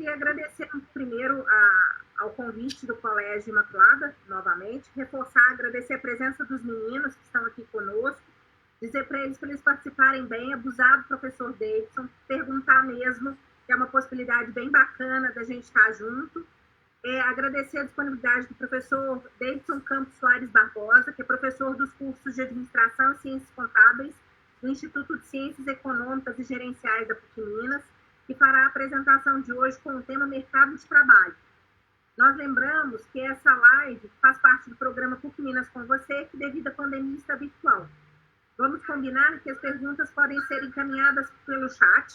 queria agradecer primeiro ao convite do Colégio Imaculada, novamente, reforçar, agradecer a presença dos meninos que estão aqui conosco, dizer para eles participarem bem, abusar do professor Davidson, perguntar mesmo, que é uma possibilidade bem bacana da gente estar junto. Agradecer a disponibilidade do professor Davidson Campos Soares Barbosa, que é professor dos cursos de Administração e Ciências Contábeis do Instituto de Ciências Econômicas e Gerenciais da PUC Minas, que fará a apresentação de hoje com o tema Mercado de Trabalho. Nós lembramos que essa live faz parte do programa PUC Minas com você, que devido à pandemia está virtual. Vamos combinar que as perguntas podem ser encaminhadas pelo chat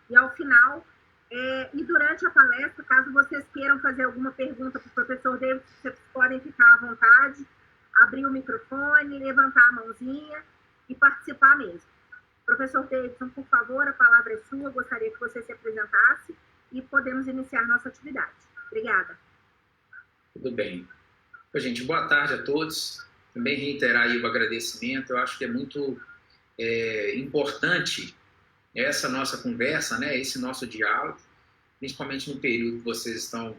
e ao final, e durante a palestra, caso vocês queiram fazer alguma pergunta para o professor David, vocês podem ficar à vontade, abrir o microfone, levantar a mãozinha e participar mesmo. Professor Davidson, por favor, a palavra é sua, gostaria que você se apresentasse e podemos iniciar nossa atividade. Obrigada. Tudo bem. Gente, boa tarde a todos. Também reiterar aí o agradecimento. Eu acho que é muito importante essa nossa conversa, né? Esse nosso diálogo, principalmente no período que vocês estão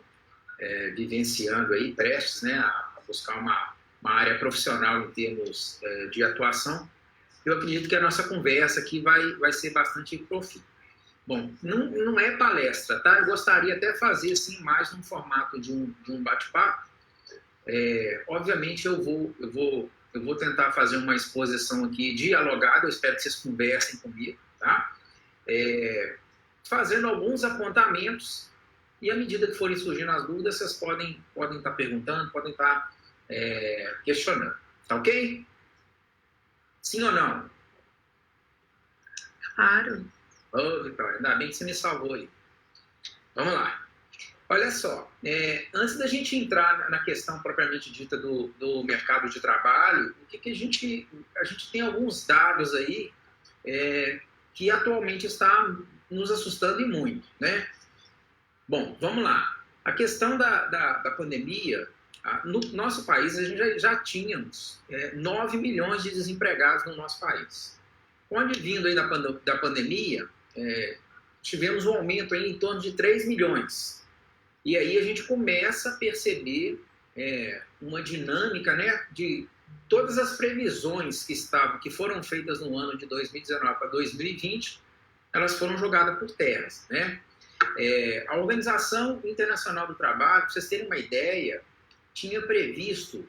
vivenciando aí, prestes, né, a buscar uma área profissional em termos de atuação. Eu acredito que a nossa conversa aqui vai ser bastante profícua. Bom, não é palestra, tá? Eu gostaria até de fazer assim, mais no formato de um bate-papo. Obviamente eu vou tentar fazer uma exposição aqui dialogada, eu espero que vocês conversem comigo, tá? Fazendo alguns apontamentos e à medida que forem surgindo as dúvidas, vocês podem estar perguntando, podem estar questionando, tá ok? Sim ou não? Claro. Ô, Vitória, ainda bem que você me salvou aí. Vamos lá. Olha só, antes da gente entrar na questão propriamente dita do mercado de trabalho, o que a gente tem alguns dados aí que atualmente está nos assustando e muito, né? Bom, vamos lá. A questão da pandemia, no nosso país, a gente já tínhamos 9 milhões de desempregados no nosso país. Com o advindo aí da pandemia, tivemos um aumento aí em torno de 3 milhões. E aí a gente começa a perceber uma dinâmica, né, de todas as previsões que foram feitas no ano de 2019 para 2020, elas foram jogadas por terra, né? A Organização Internacional do Trabalho, para vocês terem uma ideia, tinha previsto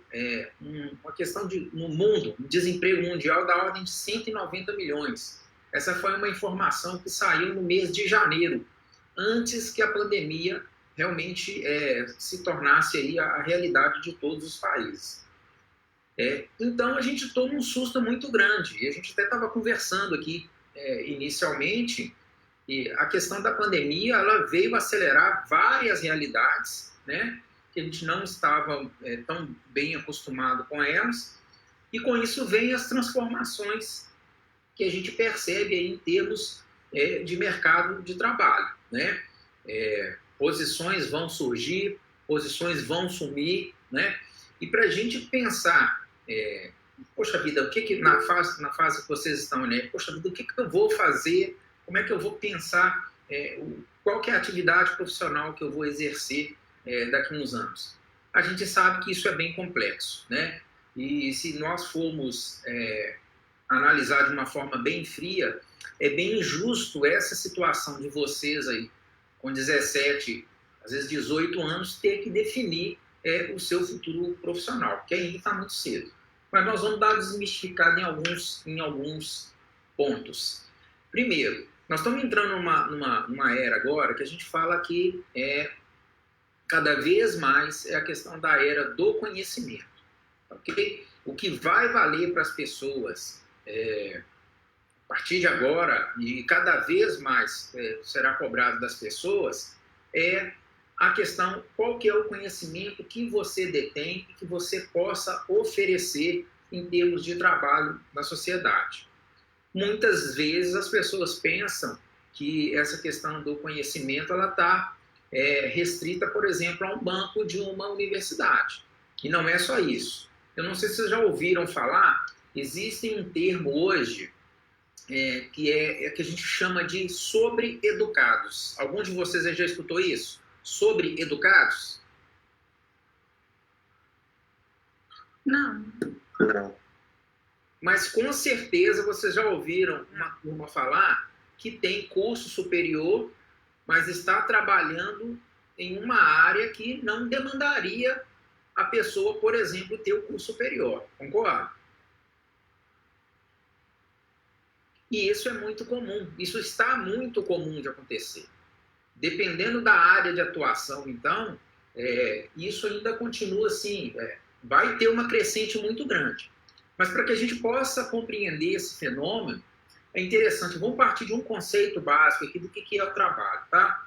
uma questão no mundo, um desemprego mundial da ordem de 190 milhões. Essa foi uma informação que saiu no mês de janeiro, antes que a pandemia realmente se tornasse aí a realidade de todos os países. Então a gente toma um susto muito grande, e a gente até estava conversando aqui inicialmente, e a questão da pandemia ela veio acelerar várias realidades, né, que a gente não estava tão bem acostumado com elas, e com isso vem as transformações que a gente percebe aí em termos de mercado de trabalho, né? Posições vão surgir, posições vão sumir, né? E para a gente pensar, poxa vida, o que na fase que vocês estão, né? Poxa vida, o que eu vou fazer? Como é que eu vou pensar? Qual que é a atividade profissional que eu vou exercer daqui a uns anos? A gente sabe que isso é bem complexo, né? E se nós formos analisar de uma forma bem fria, é bem injusto essa situação de vocês aí, com 17, às vezes 18 anos, ter que definir o seu futuro profissional, porque ainda está muito cedo. Mas nós vamos dar desmistificado em alguns pontos. Primeiro, nós estamos entrando numa era agora que a gente fala que cada vez mais a questão da era do conhecimento. Okay? O que vai valer para as pessoas a partir de agora, e cada vez mais será cobrado das pessoas, a questão qual que é o conhecimento que você detém e que você possa oferecer em termos de trabalho na sociedade. Muitas vezes as pessoas pensam que essa questão do conhecimento ela está restrita, por exemplo, a um banco de uma universidade. E não é só isso. Eu não sei se vocês já ouviram falar, existe um termo hoje que a gente chama de sobre-educados. Algum de vocês já escutou isso? sobre-educados? Não. Não. Mas com certeza vocês já ouviram uma turma falar que tem curso superior, mas está trabalhando em uma área que não demandaria a pessoa, por exemplo, ter o curso superior. Concorda? E isso é muito comum. Isso está muito comum de acontecer. Dependendo da área de atuação, então, isso ainda continua assim, vai ter uma crescente muito grande. Mas para que a gente possa compreender esse fenômeno, é interessante, vamos partir de um conceito básico aqui do que é o trabalho, tá?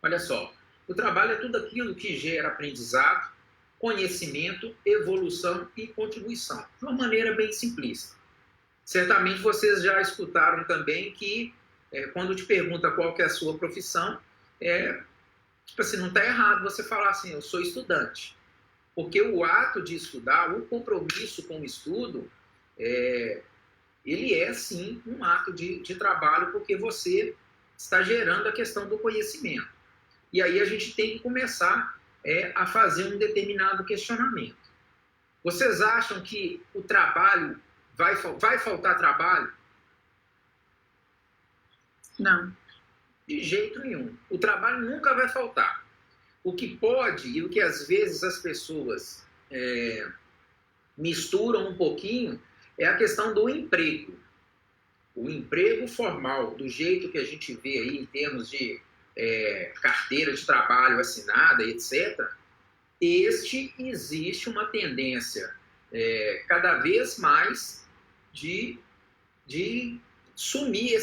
Olha só, o trabalho é tudo aquilo que gera aprendizado, conhecimento, evolução e contribuição, de uma maneira bem simplista. Certamente vocês já escutaram também que, quando te pergunta qual que é a sua profissão, tipo assim, não está errado você falar assim, eu sou estudante. Porque o ato de estudar, o compromisso com o estudo, ele é sim um ato de trabalho, porque você está gerando a questão do conhecimento. E aí a gente tem que começar a fazer um determinado questionamento. Vocês acham que o trabalho, vai faltar trabalho? Não. De jeito nenhum. O trabalho nunca vai faltar. O que pode, e o que às vezes as pessoas misturam um pouquinho, é a questão do emprego. O emprego formal, do jeito que a gente vê aí em termos de carteira de trabalho assinada, etc., existe uma tendência cada vez mais de sumir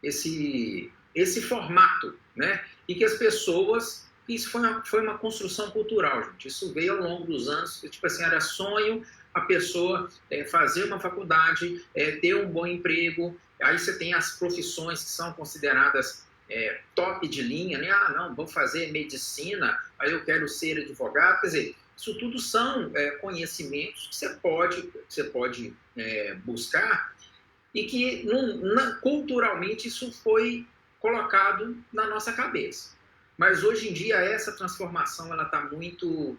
esse formato, né? E que as pessoas... Isso foi uma construção cultural, gente. Isso veio ao longo dos anos. Tipo assim, era sonho a pessoa fazer uma faculdade, ter um bom emprego. Aí você tem as profissões que são consideradas top de linha, né? Ah, não, vou fazer medicina, aí eu quero ser advogado. Quer dizer, isso tudo são conhecimentos que você pode buscar e que culturalmente isso foi colocado na nossa cabeça. Mas hoje em dia essa transformação ela está muito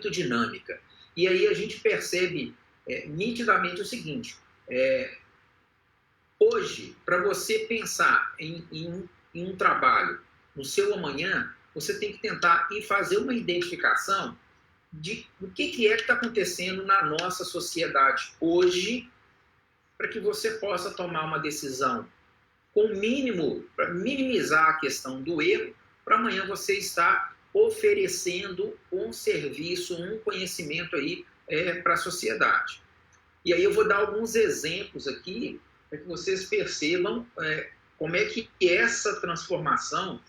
dinâmica. E aí a gente percebe nitidamente o seguinte: hoje, para você pensar em um trabalho no seu amanhã, você tem que tentar ir fazer uma identificação de o que está acontecendo na nossa sociedade hoje, para que você possa tomar uma decisão com o mínimo, para minimizar a questão do erro, para amanhã você estar oferecendo um serviço, um conhecimento aí para a sociedade. E aí eu vou dar alguns exemplos aqui para que vocês percebam como é que essa transformação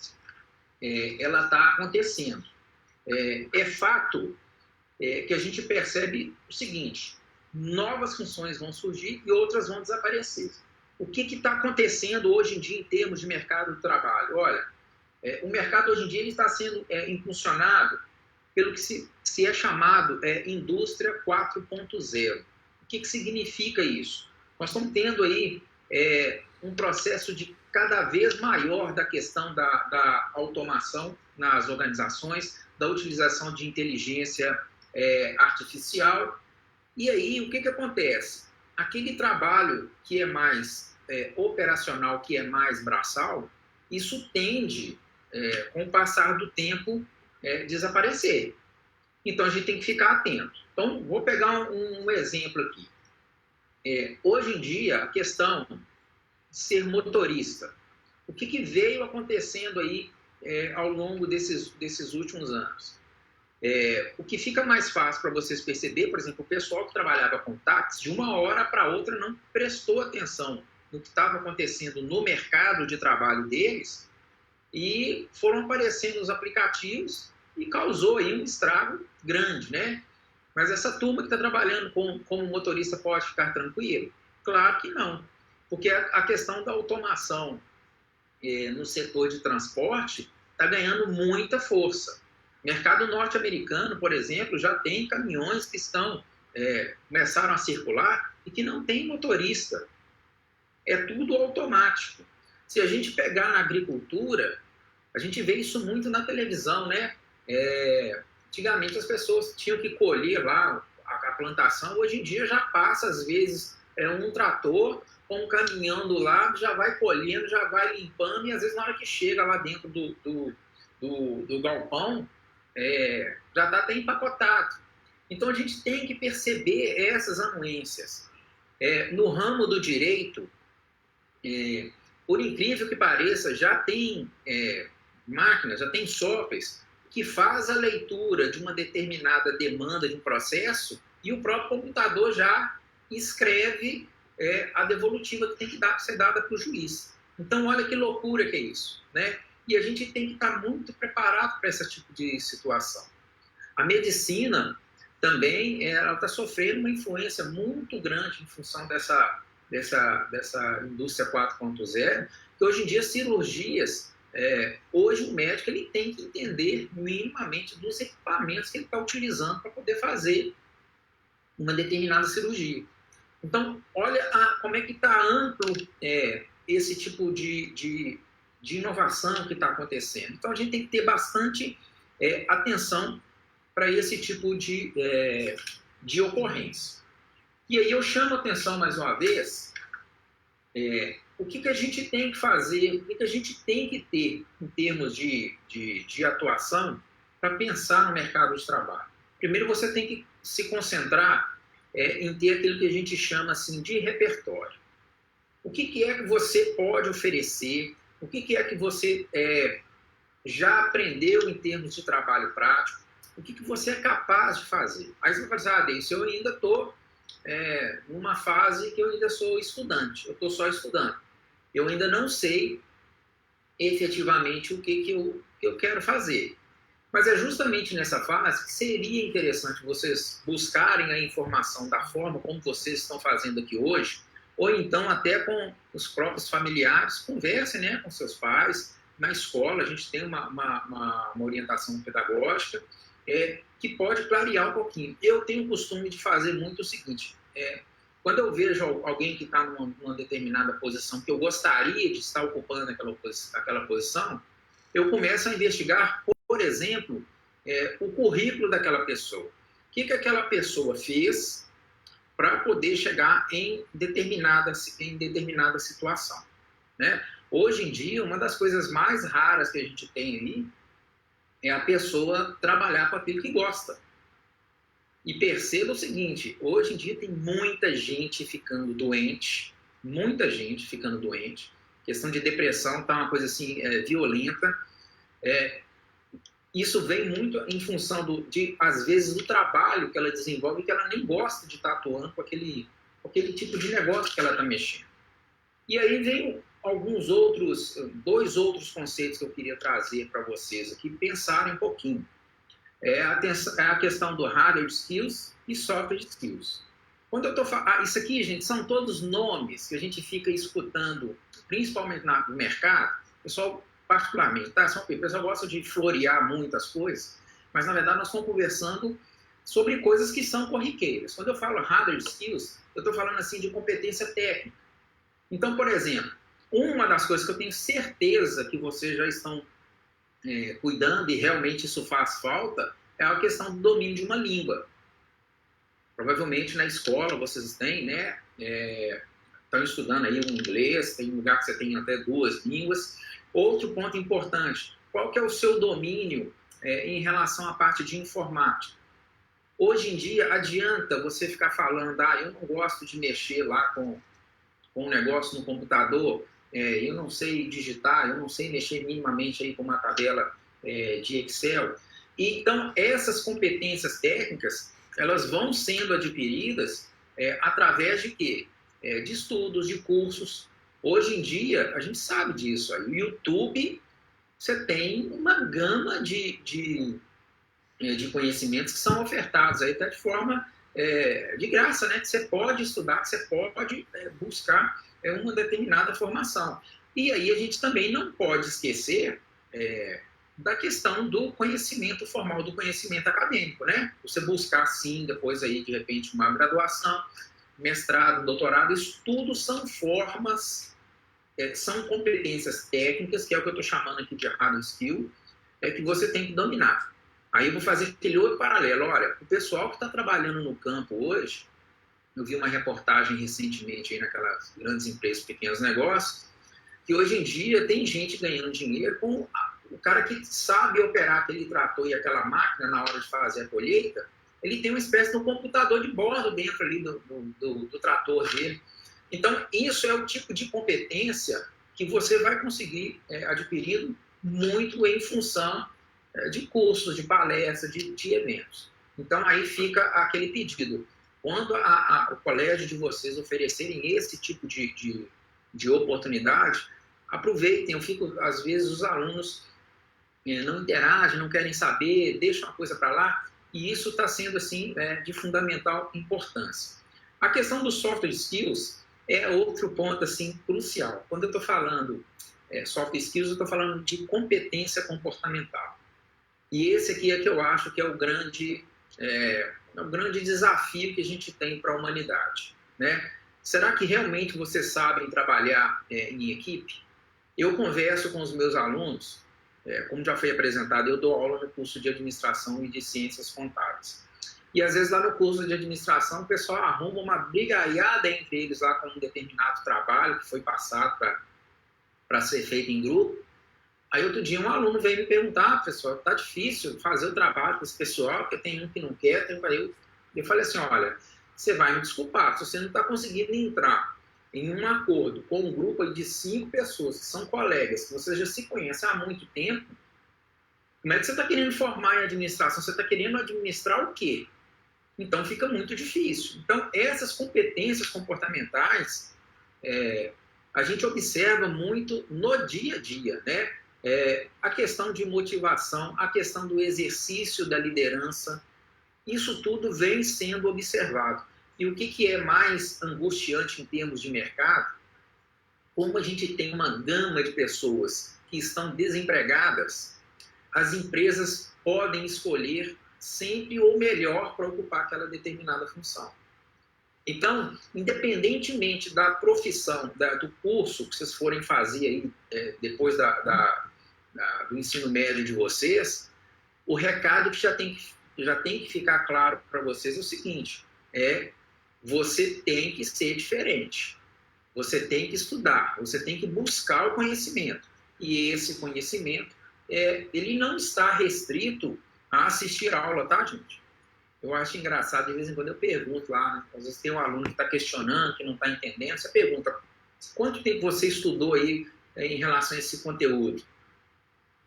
ela está acontecendo. É fato que a gente percebe o seguinte: novas funções vão surgir e outras vão desaparecer. O que está acontecendo hoje em dia em termos de mercado de trabalho? Olha, o mercado hoje em dia ele está sendo impulsionado pelo que se é chamado indústria 4.0. O que significa isso? Nós estamos tendo aí um processo de cada vez maior da questão da automação nas organizações, da utilização de inteligência artificial. E aí, o que acontece? Aquele trabalho que é mais operacional, que é mais braçal, isso tende, com o passar do tempo, desaparecer. Então, a gente tem que ficar atento. Então, vou pegar um exemplo aqui. Hoje em dia, a questão de ser motorista. O que veio acontecendo aí ao longo desses últimos anos? O que fica mais fácil para vocês perceber, por exemplo, o pessoal que trabalhava com táxi, de uma hora para outra não prestou atenção no que estava acontecendo no mercado de trabalho deles e foram aparecendo os aplicativos e causou aí um estrago grande, né? Mas essa turma que está trabalhando como motorista pode ficar tranquilo? Claro que não, porque a questão da automação no setor de transporte está ganhando muita força. O mercado norte-americano, por exemplo, já tem caminhões que começaram a circular e que não tem motorista. É tudo automático. Se a gente pegar na agricultura, a gente vê isso muito na televisão, né? Antigamente as pessoas tinham que colher lá a plantação, hoje em dia já passa, às vezes, um trator com um caminhão do lado, já vai colhendo, já vai limpando, e às vezes na hora que chega lá dentro do galpão, já está até empacotado. Então a gente tem que perceber essas anuências. No ramo do direito, por incrível que pareça, já tem máquinas, já tem softwares que faz a leitura de uma determinada demanda de um processo e o próprio computador já escreve a devolutiva que tem que ser dada para o juiz. Então, olha que loucura que é isso, né? E a gente tem que estar muito preparado para esse tipo de situação. A medicina também está sofrendo uma influência muito grande em função dessa indústria 4.0, que hoje em dia cirurgias, hoje o médico ele tem que entender minimamente dos equipamentos que ele está utilizando para poder fazer uma determinada cirurgia. Então, olha como é que está amplo esse tipo de inovação que está acontecendo. Então, a gente tem que ter bastante atenção para esse tipo de ocorrência. E aí eu chamo a atenção mais uma vez, o que a gente tem que fazer, o que a gente tem que ter em termos de atuação para pensar no mercado de trabalho. Primeiro, você tem que se concentrar em ter aquilo que a gente chama assim, de repertório. O que é que você pode oferecer, o que é que você já aprendeu em termos de trabalho prático, o que você é capaz de fazer. Aí você vai falar, Deise, eu ainda estou numa fase que eu ainda sou estudante, eu estou só estudando. Eu ainda não sei efetivamente o que eu quero fazer. Mas é justamente nessa fase que seria interessante vocês buscarem a informação da forma como vocês estão fazendo aqui hoje, ou então até com os próprios familiares, conversem, né, com seus pais. Na escola a gente tem uma orientação pedagógica que pode clarear um pouquinho. Eu tenho o costume de fazer muito o seguinte, quando eu vejo alguém que está numa determinada posição que eu gostaria de estar ocupando aquela posição, eu começo a investigar, por exemplo, o currículo daquela pessoa. O que aquela pessoa fez para poder chegar em determinada situação, né? Hoje em dia, uma das coisas mais raras que a gente tem aí é a pessoa trabalhar com aquilo que gosta. E perceba o seguinte, hoje em dia tem muita gente ficando doente, questão de depressão está uma coisa assim violenta. Isso vem muito em função às vezes, do trabalho que ela desenvolve, que ela nem gosta de estar atuando com aquele tipo de negócio que ela está mexendo. E aí vem dois outros conceitos que eu queria trazer para vocês aqui, pensarem um pouquinho. A questão do hard skills e soft skills. Quando eu estou falando... isso aqui, gente, são todos nomes que a gente fica escutando, principalmente no mercado, pessoal, particularmente, tá? O pessoal gosta de florear muitas coisas, mas, na verdade, nós estamos conversando sobre coisas que são corriqueiras. Quando eu falo hard skills, eu estou falando, assim, de competência técnica. Então, por exemplo, uma das coisas que eu tenho certeza que vocês já estão cuidando e realmente isso faz falta é a questão do domínio de uma língua. Provavelmente na escola vocês têm, né? Estão estudando aí o inglês, tem lugar que você tem até 2 línguas. Outro ponto importante, qual que é o seu domínio em relação à parte de informática? Hoje em dia, adianta você ficar falando, eu não gosto de mexer lá com um negócio no computador, eu não sei digitar, eu não sei mexer minimamente aí com uma tabela de Excel. Então, essas competências técnicas, elas vão sendo adquiridas através de quê? De estudos, de cursos. Hoje em dia, a gente sabe disso. No YouTube, você tem uma gama de conhecimentos que são ofertados aí até de forma de graça, né? Que você pode estudar, que você pode buscar uma determinada formação. E aí a gente também não pode esquecer da questão do conhecimento formal, do conhecimento acadêmico, né? Você buscar, sim, depois aí, de repente, uma graduação, mestrado, doutorado, isso tudo são formas são competências técnicas, que é o que eu estou chamando aqui de hard skill, que você tem que dominar. Aí eu vou fazer aquele outro paralelo. Olha, o pessoal que está trabalhando no campo hoje, eu vi uma reportagem recentemente aí naquelas grandes empresas, pequenos negócios, que hoje em dia tem gente ganhando dinheiro com o cara que sabe operar aquele trator e aquela máquina na hora de fazer a colheita, ele tem uma espécie de um computador de bordo dentro ali do trator dele. Então, isso é o tipo de competência que você vai conseguir adquirir muito em função de cursos, de palestras, de eventos. Então, aí fica aquele pedido. Quando o colégio de vocês oferecerem esse tipo de oportunidade, aproveitem. Às vezes, os alunos não interagem, não querem saber, deixam a coisa para lá, e isso está sendo, assim, de fundamental importância. A questão dos soft skills é outro ponto, assim, crucial. Quando eu estou falando soft skills, eu estou falando de competência comportamental. E esse aqui é que eu acho que é o grande desafio que a gente tem para a humanidade, né? Será que realmente vocês sabem trabalhar em equipe? Eu converso com os meus alunos, como já foi apresentado, eu dou aula no curso de administração e de ciências contábeis. E às vezes lá no curso de administração o pessoal arruma uma brigaiada entre eles lá com um determinado trabalho que foi passado para ser feito em grupo. Aí outro dia um aluno veio me perguntar, pessoal, tá difícil fazer o trabalho com esse pessoal, porque tem um que não quer. Eu falei assim, olha, você vai me desculpar, se você não está conseguindo entrar em um acordo com um grupo de 5 pessoas que são colegas, que você já se conhece há muito tempo, como é que você está querendo formar em administração? Você está querendo administrar o quê? Então fica muito difícil. Então essas competências comportamentais a gente observa muito no dia a dia, né? A questão de motivação, a questão do exercício da liderança, isso tudo vem sendo observado. E o que é mais angustiante em termos de mercado? Como a gente tem uma gama de pessoas que estão desempregadas, as empresas podem escolher sempre o melhor para ocupar aquela determinada função. Então, independentemente da profissão, do curso que vocês forem fazer aí, depois do ensino médio de vocês, o recado que já tem que ficar claro para vocês é o seguinte, você tem que ser diferente, você tem que estudar, você tem que buscar o conhecimento, e esse conhecimento, ele não está restrito a assistir aula, tá, gente? Eu acho engraçado, de vez em quando eu pergunto lá, né? Às vezes tem um aluno que está questionando, que não está entendendo, você pergunta, quanto tempo você estudou aí em relação a esse conteúdo?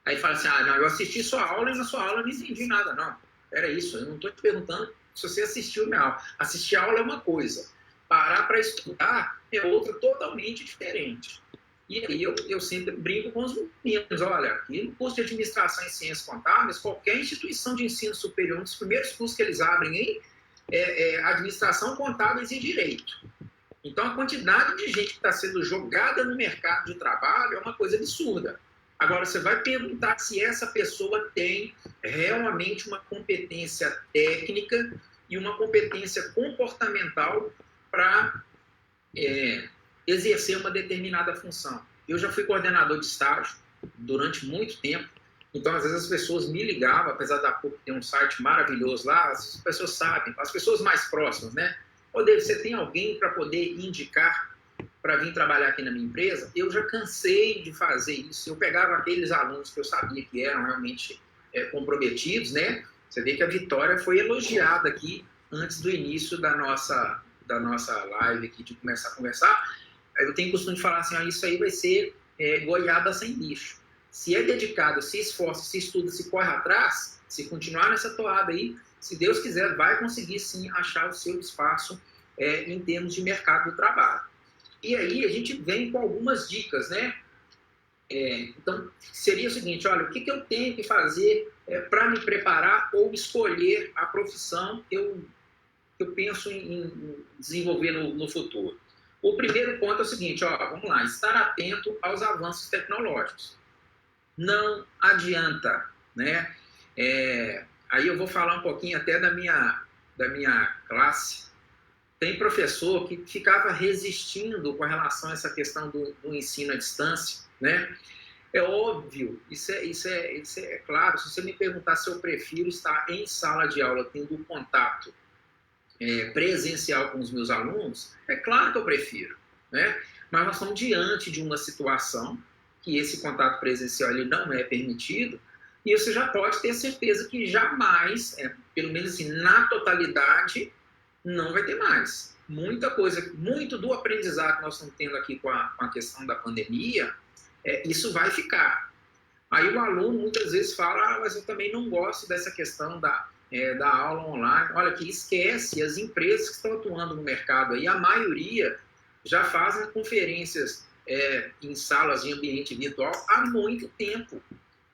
Aí fala assim, não, eu assisti sua aula e na sua aula eu não entendi nada. Não, era isso, eu não estou te perguntando se você assistiu minha aula. Assistir a aula é uma coisa, parar para estudar é outra totalmente diferente. E aí eu sempre brinco com os meninos, olha, aqui no curso de administração e ciências contábeis, qualquer instituição de ensino superior, um dos primeiros cursos que eles abrem aí é administração, contábeis e direito. Então a quantidade de gente que está sendo jogada no mercado de trabalho é uma coisa absurda. Agora, você vai perguntar se essa pessoa tem realmente uma competência técnica e uma competência comportamental para exercer uma determinada função. Eu já fui coordenador de estágio durante muito tempo, então às vezes as pessoas me ligavam, apesar da PUC ter um site maravilhoso lá, as pessoas sabem, as pessoas mais próximas, né? David, você tem alguém para poder indicar para vir trabalhar aqui na minha empresa? Eu já cansei de fazer isso. Eu pegava aqueles alunos que eu sabia que eram realmente comprometidos, né? Você vê que a Vitória foi elogiada aqui antes do início da nossa live aqui, de começar a conversar. Eu tenho o costume de falar assim, isso aí vai ser goiaba sem lixo. Se é dedicado, se esforça, se estuda, se corre atrás, se continuar nessa toada aí, se Deus quiser, vai conseguir sim achar o seu espaço em termos de mercado do trabalho. E aí a gente vem com algumas dicas, né? Então, seria o seguinte, olha, o que eu tenho que fazer para me preparar ou escolher a profissão que eu penso em desenvolver no futuro? O primeiro ponto é o seguinte, vamos lá, estar atento aos avanços tecnológicos. Não adianta, né? Aí eu vou falar um pouquinho até da minha classe. Tem professor que ficava resistindo com relação a essa questão do ensino à distância, né? É óbvio, isso é claro. Se você me perguntar se eu prefiro estar em sala de aula tendo contato presencial com os meus alunos, é claro que eu prefiro, né? Mas nós estamos diante de uma situação que esse contato presencial ele não é permitido, e você já pode ter certeza que jamais, pelo menos assim, na totalidade, não vai ter mais. Muita coisa, muito do aprendizado que nós estamos tendo aqui com a questão da pandemia, isso vai ficar. Aí o aluno muitas vezes fala, mas eu também não gosto dessa questão da aula online. Olha, que esquece, as empresas que estão atuando no mercado aí, a maioria já fazem conferências em salas de ambiente virtual há muito tempo.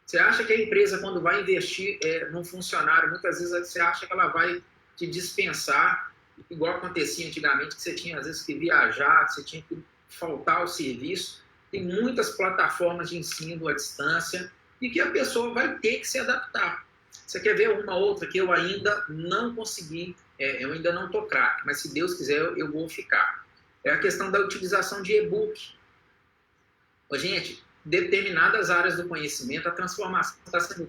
Você acha que a empresa, quando vai investir num funcionário, muitas vezes você acha que ela vai te dispensar, igual acontecia antigamente, que você tinha às vezes que viajar, que você tinha que faltar ao serviço. Tem muitas plataformas de ensino à distância e que a pessoa vai ter que se adaptar. Você quer ver uma outra que eu ainda não consegui, eu ainda não estou craque, mas se Deus quiser eu vou ficar. É a questão da utilização de e-book. Gente, determinadas áreas do conhecimento, a transformação está sendo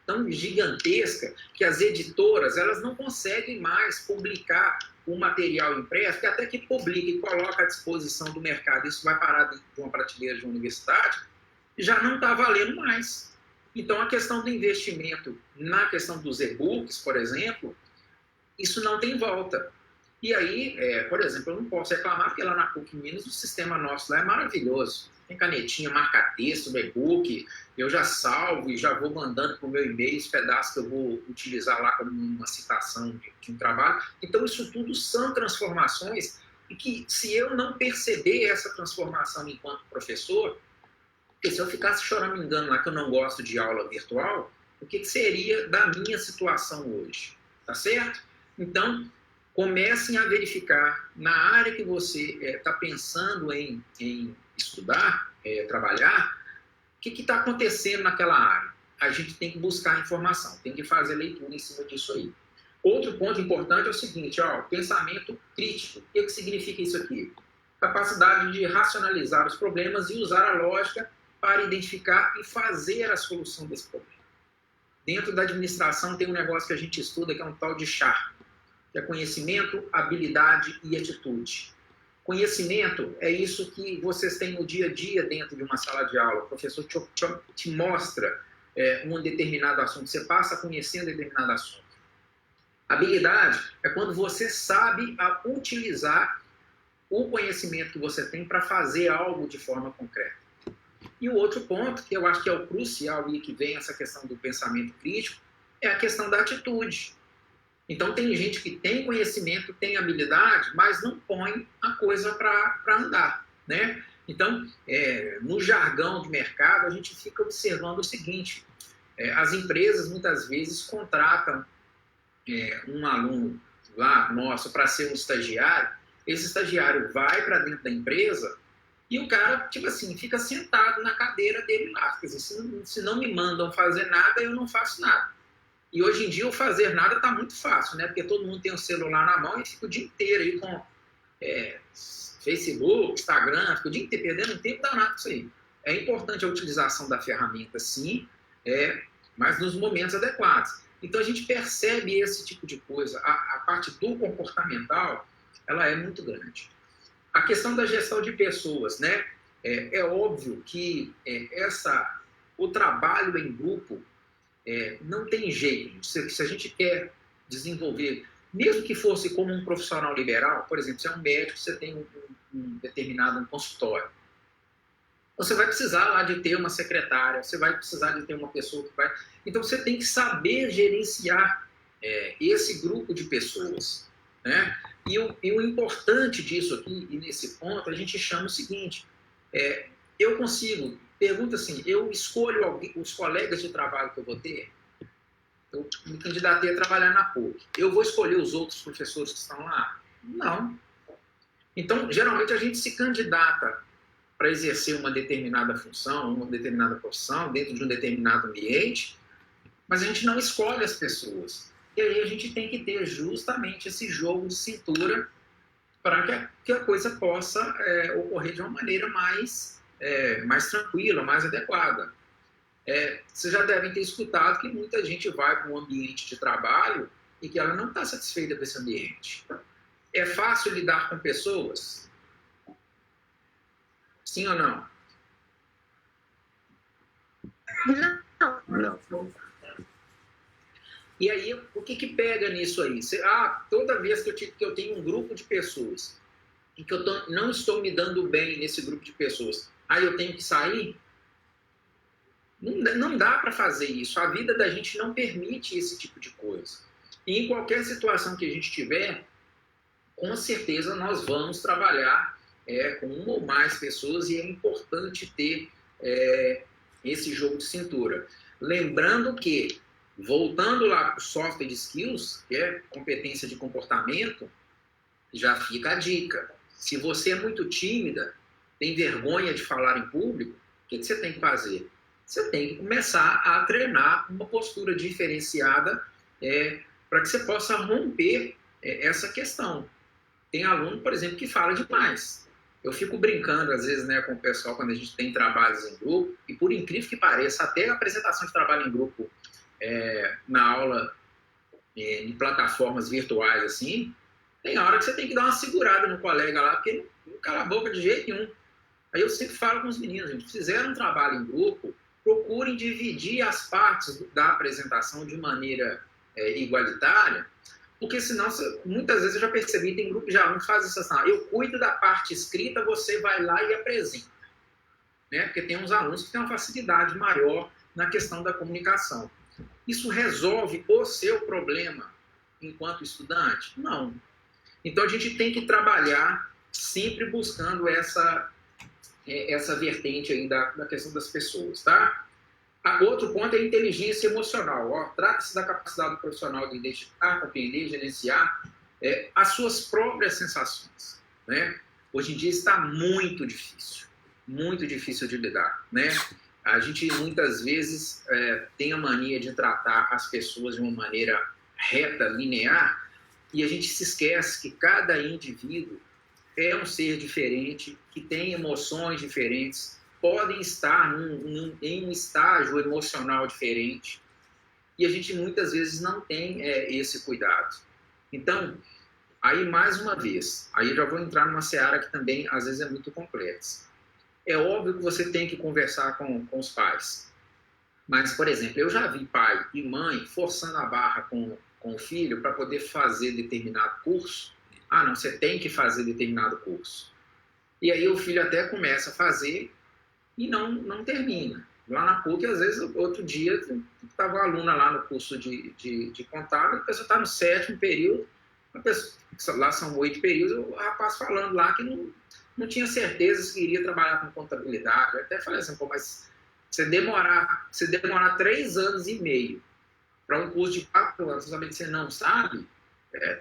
tão gigantesca que as editoras elas não conseguem mais publicar o material impresso, que até que publica e coloca à disposição do mercado, isso vai parar dentro de uma prateleira de uma universidade, já não está valendo mais. Então, a questão do investimento na questão dos e-books, por exemplo, isso não tem volta. E aí, por exemplo, eu não posso reclamar, porque lá na PUC Minas o sistema nosso lá é maravilhoso. Tem canetinha, marca-texto no e-book, eu já salvo e já vou mandando para o meu e-mail os pedaços que eu vou utilizar lá como uma citação de um trabalho. Então, isso tudo são transformações e que, se eu não perceber essa transformação enquanto professor, porque se eu ficasse choramingando lá que eu não gosto de aula virtual, o que seria da minha situação hoje? Tá certo? Então, comecem a verificar na área que você está pensando em estudar, trabalhar, o que está acontecendo naquela área. A gente tem que buscar informação, tem que fazer leitura em cima disso aí. Outro ponto importante é o seguinte, pensamento crítico. O que significa isso aqui? Capacidade de racionalizar os problemas e usar a lógica para identificar e fazer a solução desse problema. Dentro da administração tem um negócio que a gente estuda que é um tal de char, que é conhecimento, habilidade e atitude. Conhecimento é isso que vocês têm no dia a dia dentro de uma sala de aula. O professor te mostra um determinado assunto, você passa a conhecer um determinado assunto. Habilidade é quando você sabe utilizar o conhecimento que você tem para fazer algo de forma concreta. E o outro ponto, que eu acho que é o crucial e que vem essa questão do pensamento crítico, é a questão da atitude. Então, tem gente que tem conhecimento, tem habilidade, mas não põe a coisa para andar, né? Então, no jargão de mercado, a gente fica observando o seguinte, as empresas muitas vezes contratam um aluno lá nosso para ser um estagiário, esse estagiário vai para dentro da empresa e o cara, tipo assim, fica sentado na cadeira dele lá. Quer dizer, se não me mandam fazer nada, eu não faço nada. E hoje em dia o fazer nada está muito fácil, né? Porque todo mundo tem o celular na mão e fica o dia inteiro aí com Facebook, Instagram, fica o dia inteiro perdendo um tempo danado com isso aí. É importante a utilização da ferramenta, sim, mas nos momentos adequados. Então a gente percebe esse tipo de coisa. A parte do comportamental, ela é muito grande. A questão da gestão de pessoas, né? É óbvio que o trabalho em grupo não tem jeito. Se a gente quer desenvolver, mesmo que fosse como um profissional liberal, por exemplo, você é um médico, você tem um determinado consultório. Você vai precisar lá de ter uma secretária, você vai precisar de ter uma pessoa que vai... Então você tem que saber gerenciar esse grupo de pessoas, né? E o importante disso aqui, e nesse ponto, a gente chama o seguinte, eu consigo, pergunta assim, eu escolho os colegas de trabalho que eu vou ter, eu me candidatei a trabalhar na PUC, eu vou escolher os outros professores que estão lá? Não. Então, geralmente a gente se candidata para exercer uma determinada função, uma determinada profissão, dentro de um determinado ambiente, mas a gente não escolhe as pessoas. E aí a gente tem que ter justamente esse jogo de cintura para que a coisa possa ocorrer de uma maneira mais tranquila, mais adequada. Vocês já devem ter escutado que muita gente vai para um ambiente de trabalho e que ela não está satisfeita com esse ambiente. É fácil lidar com pessoas? Sim ou não? Não. E aí, o que pega nisso aí? Toda vez que eu tenho um grupo de pessoas e que eu não estou me dando bem nesse grupo de pessoas, aí eu tenho que sair? Não dá para fazer isso. A vida da gente não permite esse tipo de coisa. E em qualquer situação que a gente tiver, com certeza nós vamos trabalhar com uma ou mais pessoas e é importante ter esse jogo de cintura. Lembrando que, voltando lá para o software skills, que é competência de comportamento, já fica a dica. Se você é muito tímida, tem vergonha de falar em público, o que você tem que fazer? Você tem que começar a treinar uma postura diferenciada para que você possa romper essa questão. Tem aluno, por exemplo, que fala demais. Eu fico brincando, às vezes, com o pessoal quando a gente tem trabalhos em grupo, e por incrível que pareça, até a apresentação de trabalho em grupo na aula em plataformas virtuais, assim, tem hora que você tem que dar uma segurada no colega lá, porque não cala a boca de jeito nenhum. Aí eu sempre falo com os meninos, gente, fizeram um trabalho em grupo, procurem dividir as partes da apresentação de maneira igualitária, porque senão, muitas vezes eu já percebi, tem grupo de alunos que fazem isso assim, eu cuido da parte escrita, você vai lá e apresenta. Porque tem uns alunos que têm uma facilidade maior na questão da comunicação. Isso resolve o seu problema enquanto estudante? Não. Então a gente tem que trabalhar sempre buscando essa vertente aí da questão das pessoas, tá? Outro ponto é a inteligência emocional. Trata-se da capacidade do profissional de identificar, compreender, gerenciar as suas próprias sensações, né? Hoje em dia está muito difícil de lidar, né? A gente muitas vezes tem a mania de tratar as pessoas de uma maneira reta, linear, e a gente se esquece que cada indivíduo é um ser diferente, que tem emoções diferentes, podem estar em um estágio emocional diferente, e a gente muitas vezes não tem esse cuidado. Então, aí mais uma vez, aí eu já vou entrar numa seara que também às vezes é muito complexa. É óbvio que você tem que conversar com os pais, mas, por exemplo, eu já vi pai e mãe forçando a barra com o filho para poder fazer determinado curso. Não, você tem que fazer determinado curso. E aí o filho até começa a fazer e não termina. Lá na PUC, às vezes, outro dia, estava uma aluna lá no curso de contábil, a pessoa está no 7º período, lá são 8 períodos, o rapaz falando lá que não tinha certeza se queria trabalhar com contabilidade. Eu até falei assim, mas você demorar 3 anos e meio para um curso de 4 anos, saber que você não sabe,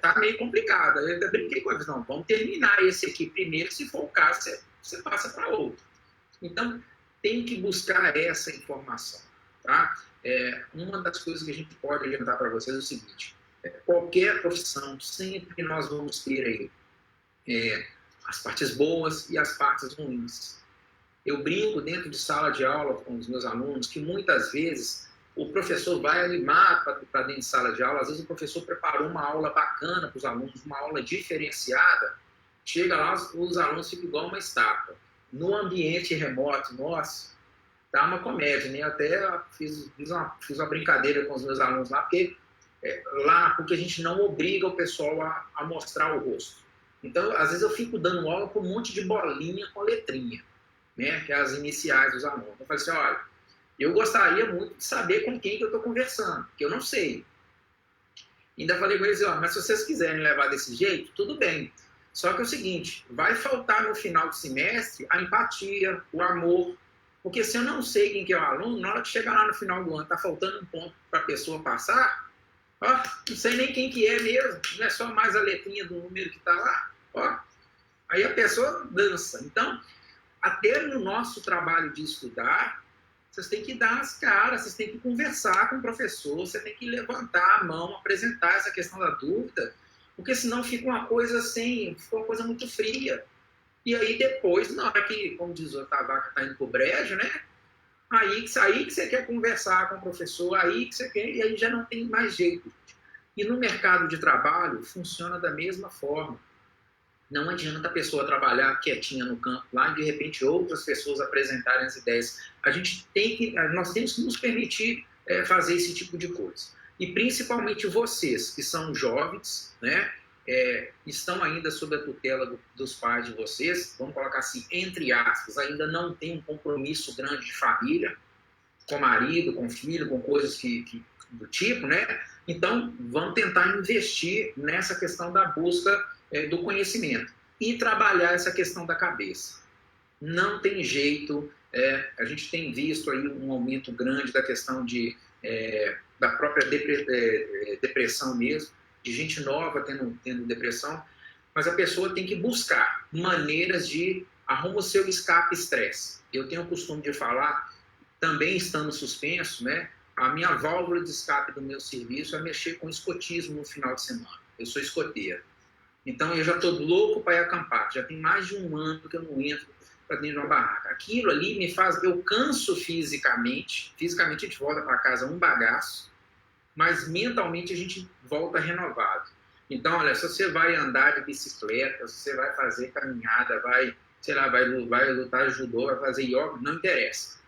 tá meio complicado. Eu ainda brinquei com eles, não, vamos terminar esse aqui primeiro, se for o caso, você passa para outro. Então, tem que buscar essa informação, tá? Uma das coisas que a gente pode adiantar para vocês é o seguinte, qualquer profissão, sempre nós vamos ter aí as partes boas e as partes ruins. Eu brinco dentro de sala de aula com os meus alunos que muitas vezes o professor vai animar para dentro de sala de aula, às vezes o professor preparou uma aula bacana para os alunos, uma aula diferenciada, chega lá, os alunos ficam igual uma estátua. No ambiente remoto nosso, tá uma comédia, né? Eu até fiz uma brincadeira com os meus alunos lá, porque a gente não obriga o pessoal a mostrar o rosto. Então, às vezes eu fico dando aula com um monte de bolinha com letrinha, né? Que é as iniciais dos alunos. Eu falei assim, olha, eu gostaria muito de saber com quem que eu estou conversando, porque eu não sei. Ainda falei com eles, mas se vocês quiserem levar desse jeito, tudo bem. Só que é o seguinte, vai faltar no final do semestre a empatia, o amor, porque se eu não sei quem que é o aluno, na hora que chegar lá no final do ano, está faltando um ponto para a pessoa passar, não sei nem quem que é mesmo, não é só mais a letrinha do número que está lá, aí a pessoa dança. Então, até no nosso trabalho de estudar, vocês têm que dar as caras, vocês têm que conversar com o professor, você tem que levantar a mão, apresentar essa questão da dúvida, Porque senão fica uma coisa fica uma coisa muito fria. E aí depois, na hora que, como diz o Tavaca, está indo pro brejo, né? Aí que você quer conversar com o professor, aí que você quer, e aí já não tem mais jeito. E no mercado de trabalho funciona da mesma forma. Não adianta a pessoa trabalhar quietinha no campo lá e de repente outras pessoas apresentarem as ideias. Nós temos que nos permitir fazer esse tipo de coisa. E principalmente vocês que são jovens, né? Estão ainda sob a tutela dos pais de vocês, vamos colocar assim, entre aspas, ainda não tem um compromisso grande de família, com marido, com filho, com coisas do tipo, né? Então, vamos tentar investir nessa questão da busca do conhecimento e trabalhar essa questão da cabeça. Não tem jeito, a gente tem visto aí um aumento grande da questão da própria depressão mesmo, de gente nova tendo depressão, mas a pessoa tem que buscar maneiras de arrumar o seu escape-estresse. Eu tenho o costume de falar, também estando suspenso, né? A minha válvula de escape do meu serviço é mexer com escotismo no final de semana. Eu sou escoteiro. Então, eu já estou louco para ir acampar. Já tem mais de um ano que eu não entro para dentro de uma barraca. Aquilo ali me faz... Eu canso fisicamente. Fisicamente, a gente volta para casa um bagaço. Mas mentalmente, a gente volta renovado. Então, olha, se você vai andar de bicicleta, se você vai fazer caminhada, vai lutar judô, vai fazer yoga, não interessa.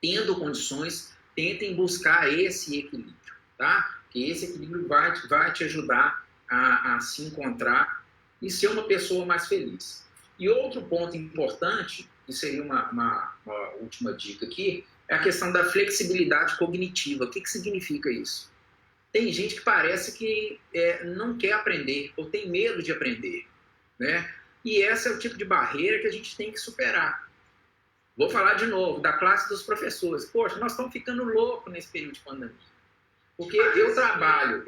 Tendo condições, tentem buscar esse equilíbrio, tá? Que esse equilíbrio vai te ajudar a se encontrar e ser uma pessoa mais feliz. E outro ponto importante, que seria uma última dica aqui, é a questão da flexibilidade cognitiva. O que significa isso? Tem gente que parece que não quer aprender ou tem medo de aprender, né? E essa é o tipo de barreira que a gente tem que superar. Vou falar de novo da classe dos professores. Poxa, nós estamos ficando loucos nesse período de pandemia. Porque eu trabalho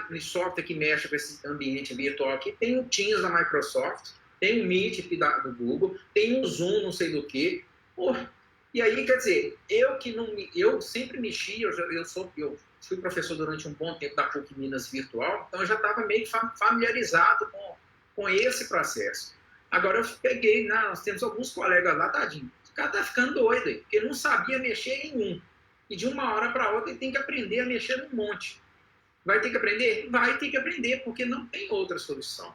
em software que mexe com esse ambiente virtual aqui. Tem o Teams da Microsoft, tem o Meet aqui do Google, tem o Zoom, não sei do que. E aí, quer dizer, eu sempre mexi, eu fui professor durante um bom tempo da PUC Minas Virtual, então eu já estava meio familiarizado com esse processo. Agora eu peguei, nós temos alguns colegas lá, tadinho, o cara tá ficando doido aí, porque ele não sabia mexer em um. E de uma hora para outra ele tem que aprender a mexer num monte. Vai ter que aprender? Vai ter que aprender, porque não tem outra solução.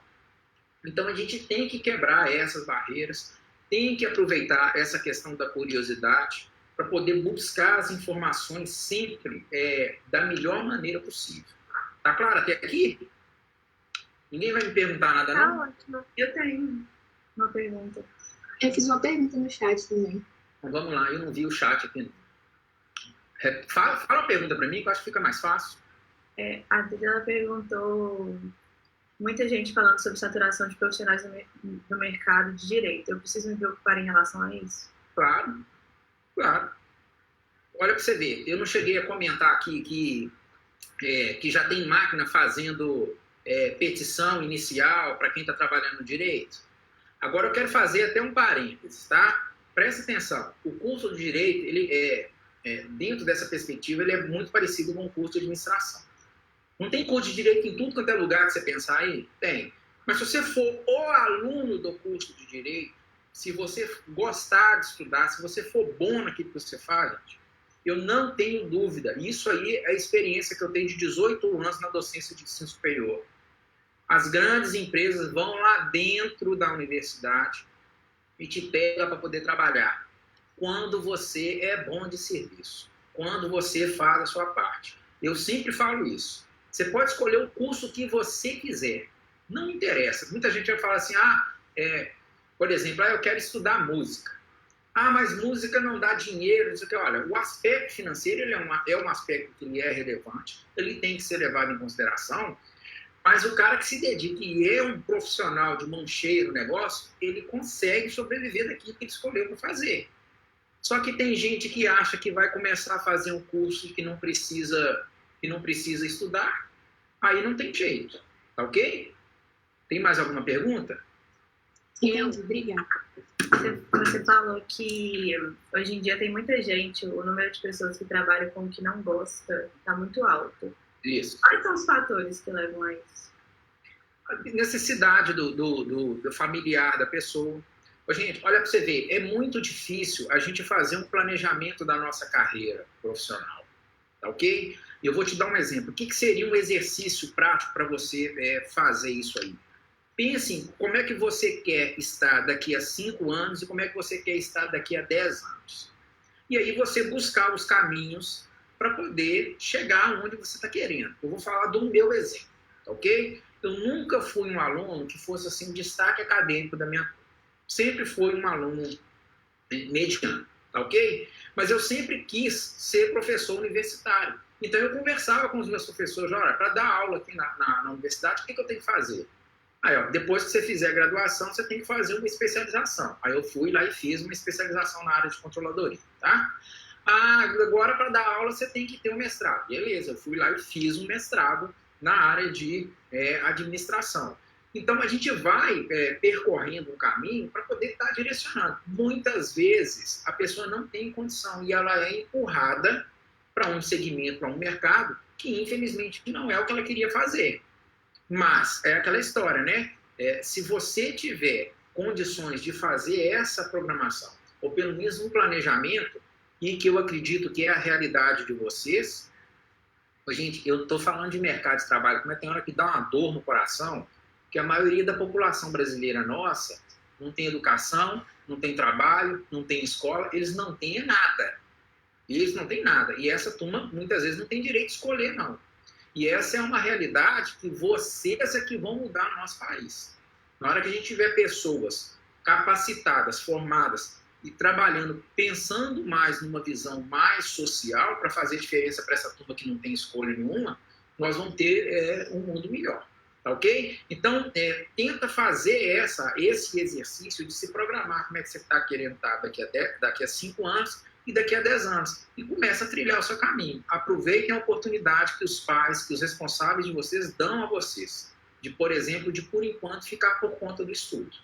Então a gente tem que quebrar essas barreiras, tem que aproveitar essa questão da curiosidade para poder buscar as informações sempre da melhor maneira possível. Tá claro até aqui? Ninguém vai me perguntar nada, não? Tá ótimo. Eu tenho uma pergunta. Eu fiz uma pergunta no chat também. Então vamos lá, eu não vi o chat aqui. Fala uma pergunta para mim, que eu acho que fica mais fácil. A Adriana perguntou, muita gente falando sobre saturação de profissionais no mercado de direito. Eu preciso me preocupar em relação a isso? Claro. Olha para você ver, eu não cheguei a comentar aqui que já tem máquina fazendo petição inicial para quem está trabalhando no direito. Agora eu quero fazer até um parênteses, tá? Presta atenção, o curso de direito, ele dentro dessa perspectiva, ele é muito parecido com o curso de administração. Não tem curso de direito em tudo quanto é lugar que você pensar aí? Tem. Mas se você for o aluno do curso de direito, se você gostar de estudar, se você for bom naquilo que você faz, gente, eu não tenho dúvida. Isso aí é a experiência que eu tenho de 18 anos na docência de ensino superior. As grandes empresas vão lá dentro da universidade e te pegam para poder trabalhar. Quando você é bom de serviço, quando você faz a sua parte. Eu sempre falo isso. Você pode escolher o curso que você quiser. Não interessa. Muita gente vai falar assim, por exemplo, eu quero estudar música. Mas música não dá dinheiro. Isso aqui. Olha, o aspecto financeiro ele é um aspecto que ele é relevante, ele tem que ser levado em consideração, mas o cara que se dedica e é um profissional de mão cheia no negócio, ele consegue sobreviver daquilo que ele escolheu para fazer. Só que tem gente que acha que vai começar a fazer um curso que não precisa estudar, aí não tem jeito, tá ok? Tem mais alguma pergunta? Entendi, obrigada. Você falou que hoje em dia tem muita gente, o número de pessoas que trabalham com o que não gosta está muito alto. Isso. Quais são os fatores que levam a isso? a necessidade do familiar, da pessoa. Gente, olha para você ver, é muito difícil a gente fazer um planejamento da nossa carreira profissional, tá ok? E eu vou te dar um exemplo. O que seria um exercício prático para você fazer isso aí? Pense em como é que você quer estar daqui a 5 anos e como é que você quer estar daqui a 10 anos. E aí você buscar os caminhos para poder chegar onde você está querendo. Eu vou falar do meu exemplo, tá ok? Eu nunca fui um aluno que fosse assim um destaque acadêmico da minha turma. Sempre fui um aluno mediano, tá ok? Mas eu sempre quis ser professor universitário. Então eu conversava com os meus professores, olha, para dar aula aqui na universidade, o que eu tenho que fazer? Aí, ó, depois que você fizer a graduação, você tem que fazer uma especialização. Aí eu fui lá e fiz uma especialização na área de controladoria, tá? Ah, agora para dar aula você tem que ter um mestrado. Beleza, eu fui lá e fiz um mestrado na área de administração. Então, a gente vai percorrendo um caminho para poder estar direcionando. Muitas vezes, a pessoa não tem condição e ela é empurrada para um segmento, para um mercado, que infelizmente não é o que ela queria fazer. Mas é aquela história, né? Se você tiver condições de fazer essa programação, ou pelo menos um planejamento, e que eu acredito que é a realidade de vocês, gente, eu estou falando de mercado de trabalho, mas tem hora que dá uma dor no coração, que a maioria da população brasileira nossa não tem educação, não tem trabalho, não tem escola, eles não têm nada. Eles não têm nada. E essa turma, muitas vezes, não tem direito de escolher, não. E essa é uma realidade que vocês é que vão mudar no nosso país. Na hora que a gente tiver pessoas capacitadas, formadas e trabalhando, pensando mais numa visão mais social para fazer diferença para essa turma que não tem escolha nenhuma, nós vamos ter um mundo melhor. Tá ok? Então, tenta fazer esse exercício de se programar como é que você está querendo estar daqui a 5 anos e daqui a 10 anos. E começa a trilhar o seu caminho. Aproveitem a oportunidade que os pais, que os responsáveis de vocês dão a vocês. De, por exemplo, por enquanto, ficar por conta do estudo.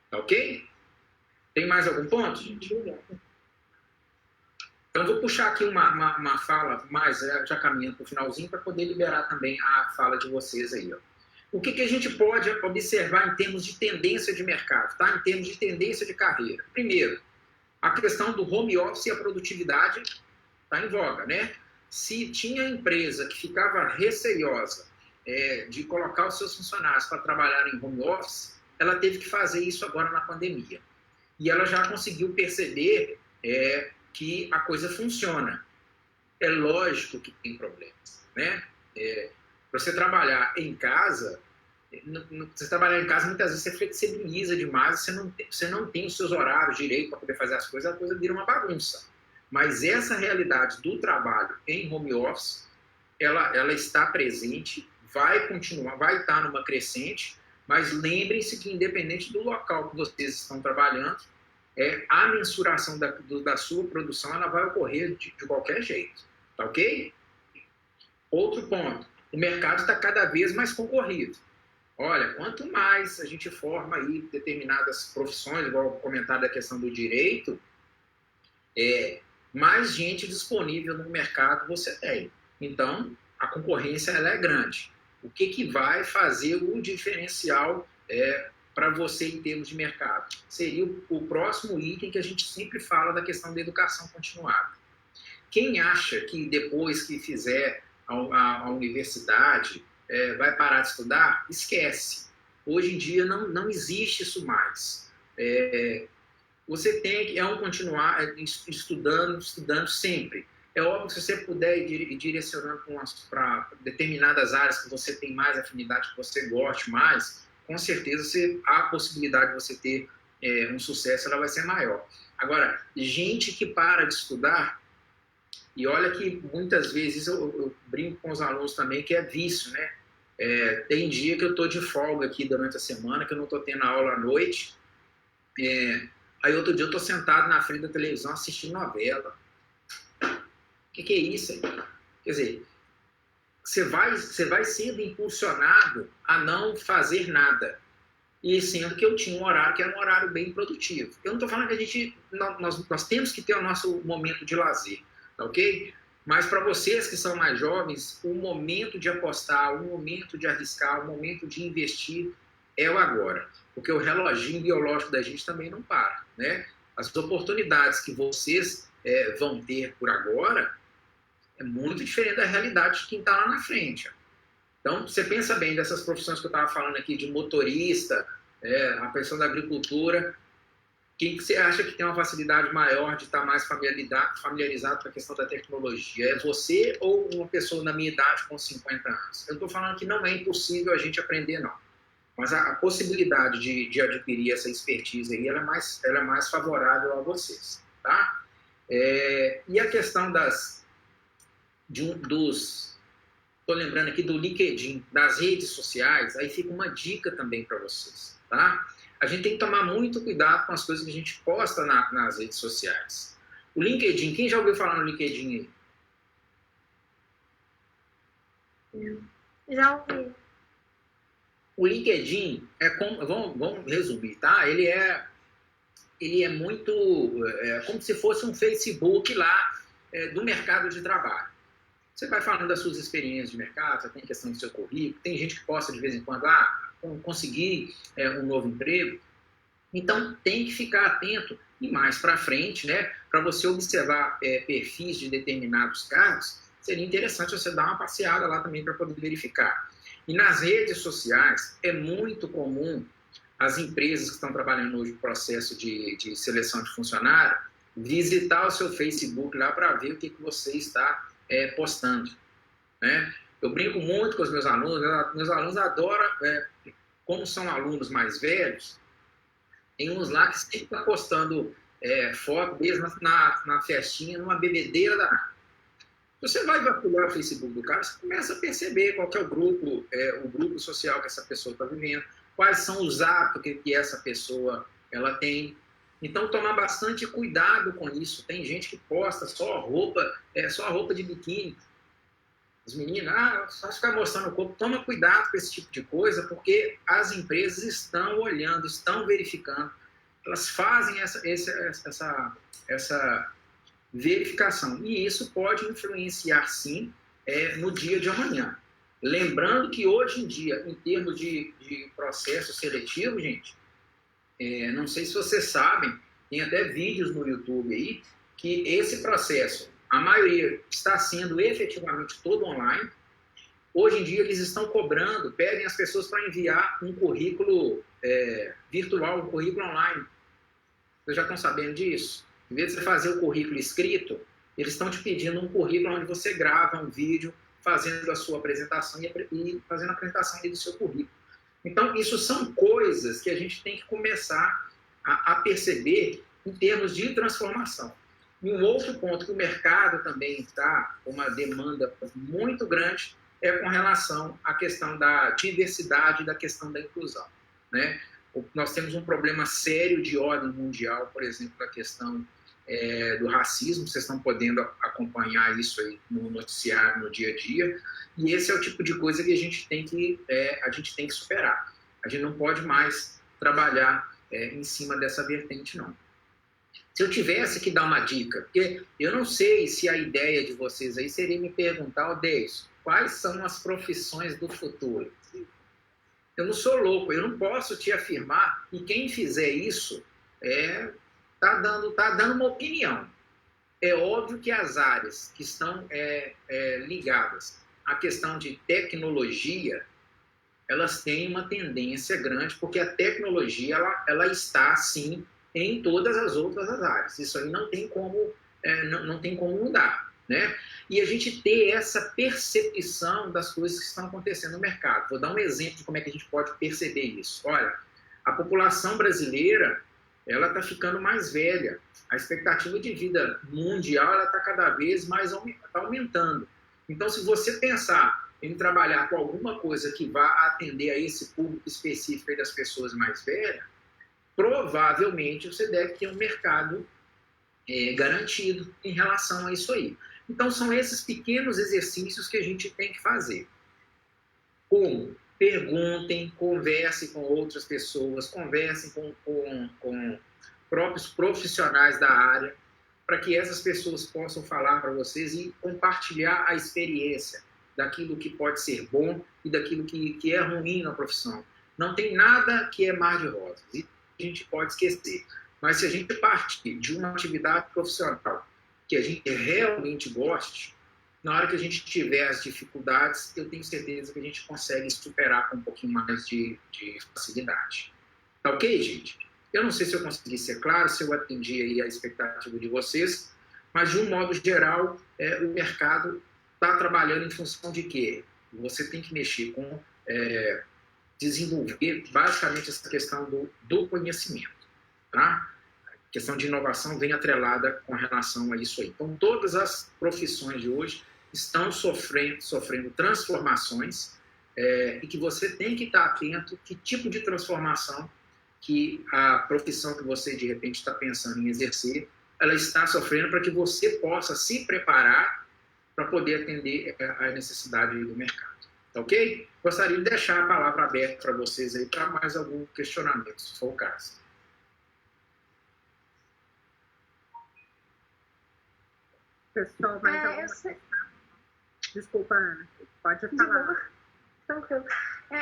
Tá ok? Tem mais algum ponto, gente? Então, vou puxar aqui uma fala mais, já caminhando para o finalzinho, para poder liberar também a fala de vocês aí, ó. O que a gente pode observar em termos de tendência de mercado, tá? Em termos de tendência de carreira? Primeiro, a questão do home office e a produtividade está em voga, né? Se tinha empresa que ficava receiosa de colocar os seus funcionários para trabalhar em home office, ela teve que fazer isso agora na pandemia. E ela já conseguiu perceber que a coisa funciona. É lógico que tem problemas, né? Para você trabalhar em casa, muitas vezes você flexibiliza demais, você não tem os seus horários direito para poder fazer as coisas, a coisa vira uma bagunça. Mas essa realidade do trabalho em home office, ela está presente, vai continuar, vai estar numa crescente, mas lembrem-se que independente do local que vocês estão trabalhando, a mensuração da sua produção ela vai ocorrer de qualquer jeito, tá ok? Outro ponto. O mercado está cada vez mais concorrido. Olha, quanto mais a gente forma aí determinadas profissões, igual o comentário da questão do direito, mais gente disponível no mercado você tem. Então, a concorrência ela é grande. O que vai fazer o diferencial para você em termos de mercado? Seria o próximo item que a gente sempre fala da questão da educação continuada. Quem acha que depois que fizer a universidade, vai parar de estudar, esquece. Hoje em dia não existe isso mais. Você tem que continuar estudando sempre. É óbvio que se você puder ir direcionando para determinadas áreas que você tem mais afinidade, que você goste mais, com certeza a possibilidade de você ter um sucesso ela vai ser maior. Agora, gente que para de estudar, e olha que muitas vezes eu brinco com os alunos também que é vício, né? Tem dia que eu estou de folga aqui durante a semana, que eu não estou tendo aula à noite. Aí outro dia eu estou sentado na frente da televisão assistindo novela. O que é isso aí? Quer dizer, você vai sendo impulsionado a não fazer nada. E sendo que eu tinha um horário que era um horário bem produtivo. Eu não estou falando que nós temos que ter o nosso momento de lazer. Ok? Mas para vocês que são mais jovens, o momento de apostar, o momento de arriscar, o momento de investir é o agora. Porque o reloginho biológico da gente também não para, né? As oportunidades que vocês vão ter por agora é muito diferente da realidade de quem está lá na frente. Então, você pensa bem dessas profissões que eu estava falando aqui, de motorista, a pessoa da agricultura, quem que você acha que tem uma facilidade maior de estar mais familiarizado com a questão da tecnologia? É você ou uma pessoa na minha idade com 50 anos? Eu estou falando que não é impossível a gente aprender, não. Mas a possibilidade de adquirir essa expertise aí, ela é mais favorável a vocês, tá? E a questão estou lembrando aqui do LinkedIn, das redes sociais, aí fica uma dica também para vocês, tá? A gente tem que tomar muito cuidado com as coisas que a gente posta nas redes sociais. O LinkedIn, quem já ouviu falar no LinkedIn aí? Já ouvi. O LinkedIn é como, vamos resumir, tá? Ele é muito como se fosse um Facebook lá do mercado de trabalho. Você vai falando das suas experiências de mercado, você tem questão do seu currículo, tem gente que posta de vez em quando, conseguir um novo emprego. Então, tem que ficar atento e mais para frente, né? Para você observar perfis de determinados cargos, seria interessante você dar uma passeada lá também para poder verificar. E nas redes sociais, é muito comum as empresas que estão trabalhando hoje no processo de seleção de funcionário visitar o seu Facebook lá para ver o que você está postando, né? Eu brinco muito com os meus alunos adoram, como são alunos mais velhos, tem uns lá que sempre estão postando foto deles na festinha, numa bebedeira da... Você vai vasculhar o Facebook do cara, você começa a perceber qual que é o grupo social que essa pessoa está vivendo, quais são os hábitos que essa pessoa ela tem. Então, tomar bastante cuidado com isso. Tem gente que posta só roupa de biquíni. Os meninos, só ficar mostrando o corpo. Toma cuidado com esse tipo de coisa, porque as empresas estão olhando, estão verificando. Elas fazem essa verificação. E isso pode influenciar, sim, no dia de amanhã. Lembrando que hoje em dia, em termos de processo seletivo, gente, não sei se vocês sabem, tem até vídeos no YouTube aí, que esse processo, a maioria está sendo efetivamente todo online. Hoje em dia eles estão cobrando, pedem as pessoas para enviar um currículo virtual, um currículo online. Vocês já estão sabendo disso? Em vez de você fazer o currículo escrito, eles estão te pedindo um currículo onde você grava um vídeo fazendo a sua apresentação e fazendo a apresentação do seu currículo. Então, isso são coisas que a gente tem que começar a perceber em termos de transformação. E um outro ponto que o mercado também está com uma demanda muito grande é com relação à questão da diversidade e da questão da inclusão, né? Nós temos um problema sério de ordem mundial, por exemplo, a questão do racismo. Vocês estão podendo acompanhar isso aí no noticiário, no dia a dia, e esse é o tipo de coisa que a gente tem que superar. A gente não pode mais trabalhar em cima dessa vertente, não. Se eu tivesse que dar uma dica, porque eu não sei se a ideia de vocês aí seria me perguntar, Deison, quais são as profissões do futuro? Eu não sou louco, eu não posso te afirmar, e quem fizer isso tá dando uma opinião. É óbvio que as áreas que estão ligadas à questão de tecnologia, elas têm uma tendência grande, porque a tecnologia ela está, sim, em todas as outras áreas. Isso aí não tem como mudar, né? E a gente ter essa percepção das coisas que estão acontecendo no mercado. Vou dar um exemplo de como é que a gente pode perceber isso. Olha, a população brasileira, ela está ficando mais velha. A expectativa de vida mundial, ela está cada vez mais aumentando. Então, se você pensar em trabalhar com alguma coisa que vá atender a esse público específico aí das pessoas mais velhas, provavelmente você deve ter um mercado garantido em relação a isso aí. Então, são esses pequenos exercícios que a gente tem que fazer. Como? Perguntem, conversem com outras pessoas, conversem com próprios profissionais da área, para que essas pessoas possam falar para vocês e compartilhar a experiência daquilo que pode ser bom e daquilo que é ruim na profissão. Não tem nada que é mar de rosas, e a gente pode esquecer. Mas se a gente partir de uma atividade profissional que a gente realmente goste, na hora que a gente tiver as dificuldades, eu tenho certeza que a gente consegue superar com um pouquinho mais de facilidade. Tá ok, gente? Eu não sei se eu consegui ser claro, se eu atendi aí a expectativa de vocês, mas, de um modo geral, o mercado está trabalhando em função de quê? Você tem que mexer com, desenvolver, basicamente, essa questão do conhecimento. Tá? A questão de inovação vem atrelada com relação a isso aí. Então, todas as profissões de hoje estão sofrendo transformações e que você tem que estar atento que tipo de transformação que a profissão que você, de repente, está pensando em exercer, ela está sofrendo para que você possa se preparar para poder atender a necessidade do mercado. Tá ok? Gostaria de deixar a palavra aberta para vocês aí para mais algum questionamento, se for o caso. Pessoal, mais alguma questão? Desculpa, Ana. Pode falar. Tranquilo.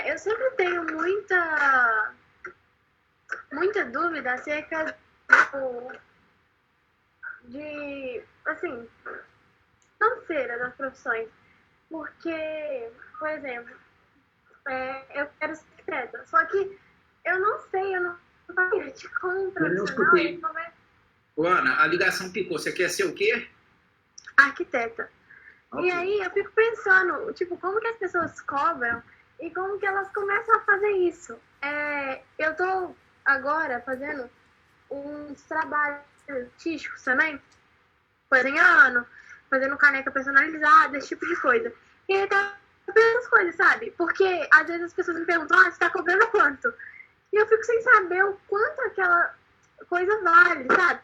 Eu sempre tenho muita dúvida acerca de, assim, financeira das profissões. Porque, por exemplo, eu quero ser arquiteta, só que eu não sei, eu não sei como profissional. Ana, a ligação picou. Você quer ser o quê? Arquiteta. Okay. E aí eu fico pensando, tipo, como que as pessoas cobram e como que elas começam a fazer isso. Eu tô agora fazendo uns trabalhos artísticos também, desenhando, fazendo caneca personalizada, esse tipo de coisa. E aí tá essas coisas, sabe? Porque às vezes as pessoas me perguntam, você tá cobrando quanto? E eu fico sem saber o quanto aquela coisa vale, sabe?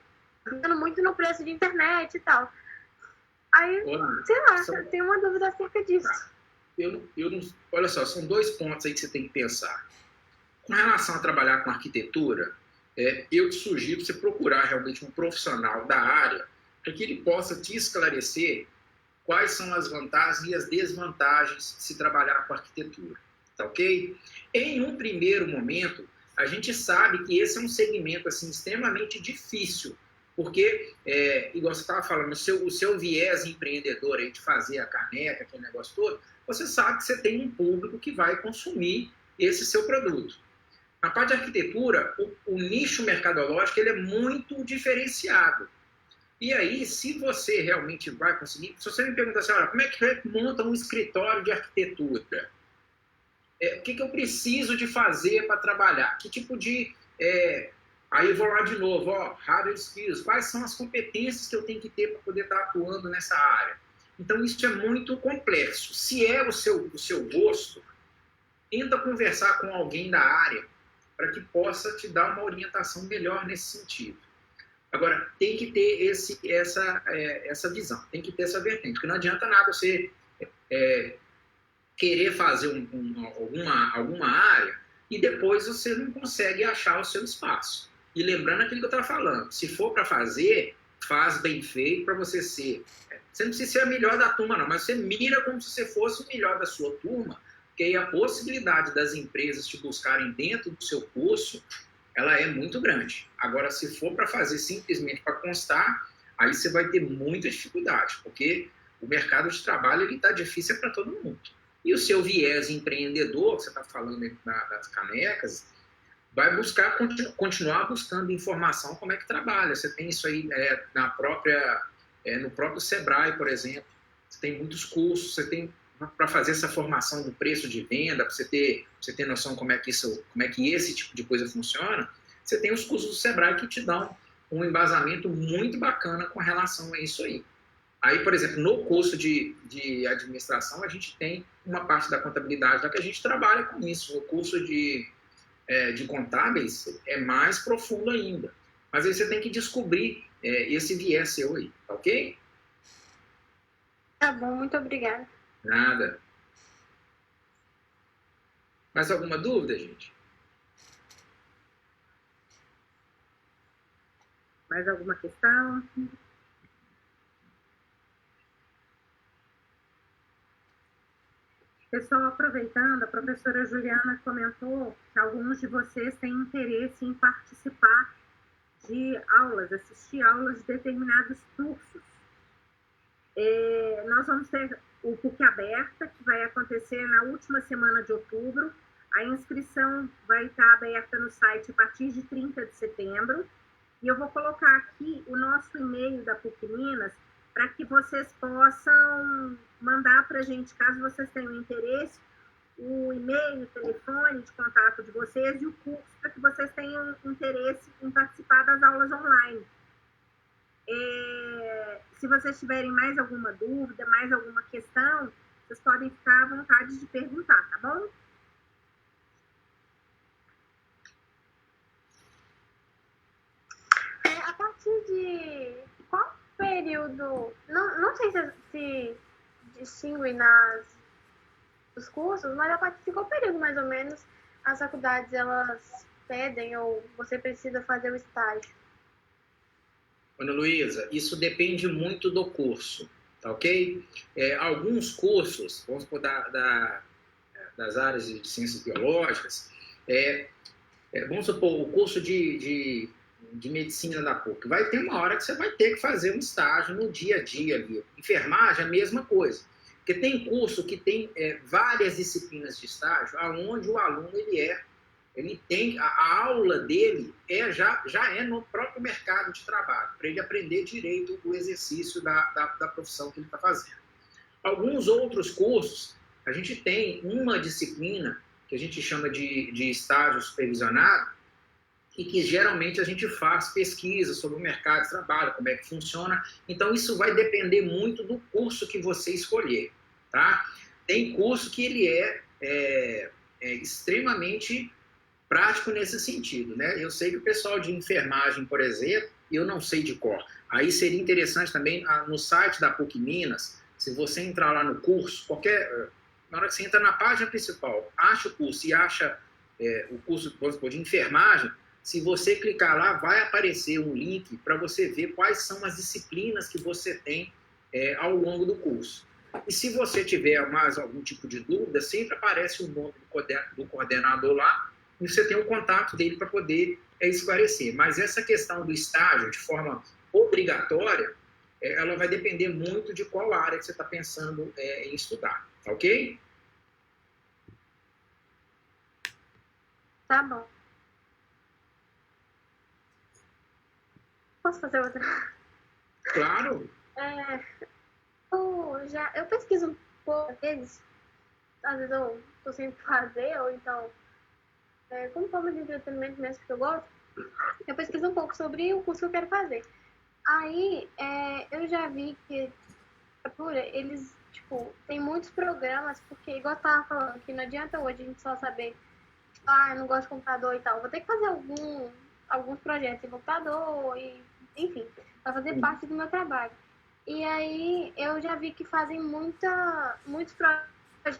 Dando muito no preço de internet e tal. Aí, sei lá, eu tenho uma dúvida acerca disso. Olha só, são 2 pontos aí que você tem que pensar. Com relação a trabalhar com arquitetura, eu te sugiro você procurar realmente um profissional da área para que ele possa te esclarecer quais são as vantagens e as desvantagens de se trabalhar com arquitetura. Tá ok? Em um primeiro momento, a gente sabe que esse é um segmento assim, extremamente difícil. Porque, igual você estava falando, o seu viés empreendedor aí de fazer a caneca, aquele negócio todo, você sabe que você tem um público que vai consumir esse seu produto. Na parte de arquitetura, o nicho mercadológico ele é muito diferenciado. E aí, se você realmente vai conseguir... Se você me perguntar assim, olha, como é que monta um escritório de arquitetura? O que eu preciso de fazer para trabalhar? Que tipo de... Aí eu vou lá de novo, hard skills, quais são as competências que eu tenho que ter para poder estar atuando nessa área? Então, isso é muito complexo. Se é o seu gosto, tenta conversar com alguém da área para que possa te dar uma orientação melhor nesse sentido. Agora, tem que ter essa visão, tem que ter essa vertente, porque não adianta nada você querer fazer alguma área e depois você não consegue achar o seu espaço. E lembrando aquilo que eu estava falando, se for para fazer, faz bem feito para você ser. Você não precisa ser a melhor da turma, não, mas você mira como se você fosse o melhor da sua turma, porque aí a possibilidade das empresas te buscarem dentro do seu curso, ela é muito grande. Agora, se for para fazer simplesmente para constar, aí você vai ter muita dificuldade, porque o mercado de trabalho está difícil para todo mundo. E o seu viés empreendedor, que você está falando das canecas, vai continuar buscando informação como é que trabalha. Você tem isso aí no próprio Sebrae, por exemplo. Você tem muitos cursos, você tem para fazer essa formação do preço de venda, para você ter noção como é que esse tipo de coisa funciona. Você tem os cursos do Sebrae que te dão um embasamento muito bacana com relação a isso aí. Aí, por exemplo, no curso de administração, a gente tem uma parte da contabilidade lá que a gente trabalha com isso. O curso de contábeis é mais profundo ainda. Mas aí você tem que descobrir esse viés seu aí, tá ok? Tá bom, muito obrigada. Nada. Mais alguma dúvida, gente? Mais alguma questão? Pessoal, aproveitando, a professora Juliana comentou que alguns de vocês têm interesse em participar de aulas, assistir aulas de determinados cursos. Nós vamos ter o PUC Aberta, que vai acontecer na última semana de outubro. A inscrição vai estar aberta no site a partir de 30 de setembro. E eu vou colocar aqui o nosso e-mail da PUC Minas para que vocês possam mandar para a gente, caso vocês tenham interesse, o e-mail, o telefone de contato de vocês e o curso, para que vocês tenham interesse em participar das aulas online. Se vocês tiverem mais alguma dúvida, mais alguma questão, vocês podem ficar à vontade de perguntar, tá bom? A partir de qual período, não sei se distingue nos cursos, mas a partir de qual período, mais ou menos, as faculdades, elas pedem ou você precisa fazer o estágio? Ana Luísa, isso depende muito do curso, tá ok? Alguns cursos, vamos supor, das áreas de ciências biológicas, vamos supor, o curso de medicina da PUC, vai ter uma hora que você vai ter que fazer um estágio no dia a dia ali. Enfermagem, a mesma coisa. Porque tem curso que tem várias disciplinas de estágio, onde o aluno, ele tem, a aula dele já é no próprio mercado de trabalho, para ele aprender direito o exercício da profissão que ele está fazendo. Alguns outros cursos, a gente tem uma disciplina que a gente chama de estágio supervisionado, e que geralmente a gente faz pesquisa sobre o mercado de trabalho, como é que funciona. Então, isso vai depender muito do curso que você escolher, tá? Tem curso que ele é extremamente prático nesse sentido, né? Eu sei que o pessoal de enfermagem, por exemplo, eu não sei de cor. Aí seria interessante também, no site da PUC Minas, se você entrar lá no curso, na hora que você entra na página principal, acha o curso e acha o curso, por exemplo, de enfermagem, se você clicar lá, vai aparecer um link para você ver quais são as disciplinas que você tem ao longo do curso. E se você tiver mais algum tipo de dúvida, sempre aparece o nome do coordenador lá e você tem o contato dele para poder esclarecer. Mas essa questão do estágio, de forma obrigatória, ela vai depender muito de qual área que você está pensando em estudar, tá ok? Tá bom. Posso fazer outra? Claro. Eu pesquiso um pouco deles, às vezes eu tô sem fazer, ou então, como forma de entretenimento mesmo, que eu gosto, eu pesquiso um pouco sobre o curso que eu quero fazer. Aí, eu já vi que eles, tem muitos programas, porque, igual eu tava falando, que não adianta hoje a gente só saber, eu não gosto de computador e tal, vou ter que fazer alguns projetos em computador, enfim, para fazer parte do meu trabalho. E aí eu já vi que fazem muitos projetos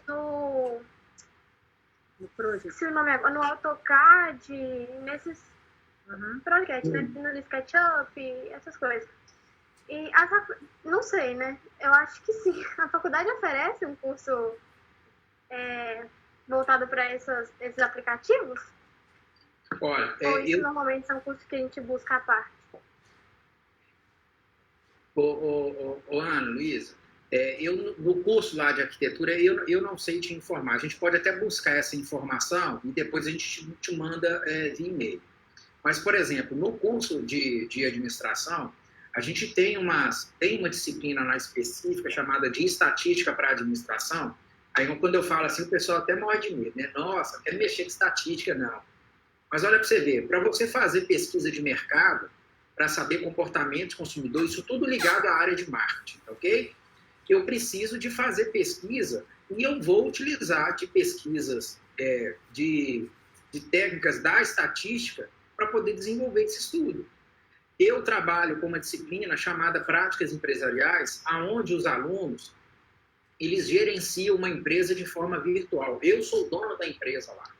se o nome é, no AutoCAD, nesses projetos, né? No SketchUp, essas coisas. E não sei, né? Eu acho que sim. A faculdade oferece um curso voltado para esses aplicativos? Olha, ou isso normalmente são cursos que a gente busca à parte? Ana Luísa, no curso lá de arquitetura, eu não sei te informar. A gente pode até buscar essa informação e depois a gente te manda via e-mail. Mas, por exemplo, no curso de administração, a gente tem uma disciplina lá específica chamada de estatística para administração. Aí, quando eu falo assim, o pessoal até morre de medo, né? Nossa, quero mexer com estatística, não. Mas olha para você ver, para você fazer pesquisa de mercado, para saber comportamento de consumidor, isso tudo ligado à área de marketing, ok? Eu preciso de fazer pesquisa e eu vou utilizar de pesquisas de técnicas da estatística para poder desenvolver esse estudo. Eu trabalho com uma disciplina chamada Práticas Empresariais, onde os alunos eles gerenciam uma empresa de forma virtual. Eu sou dono da empresa lá.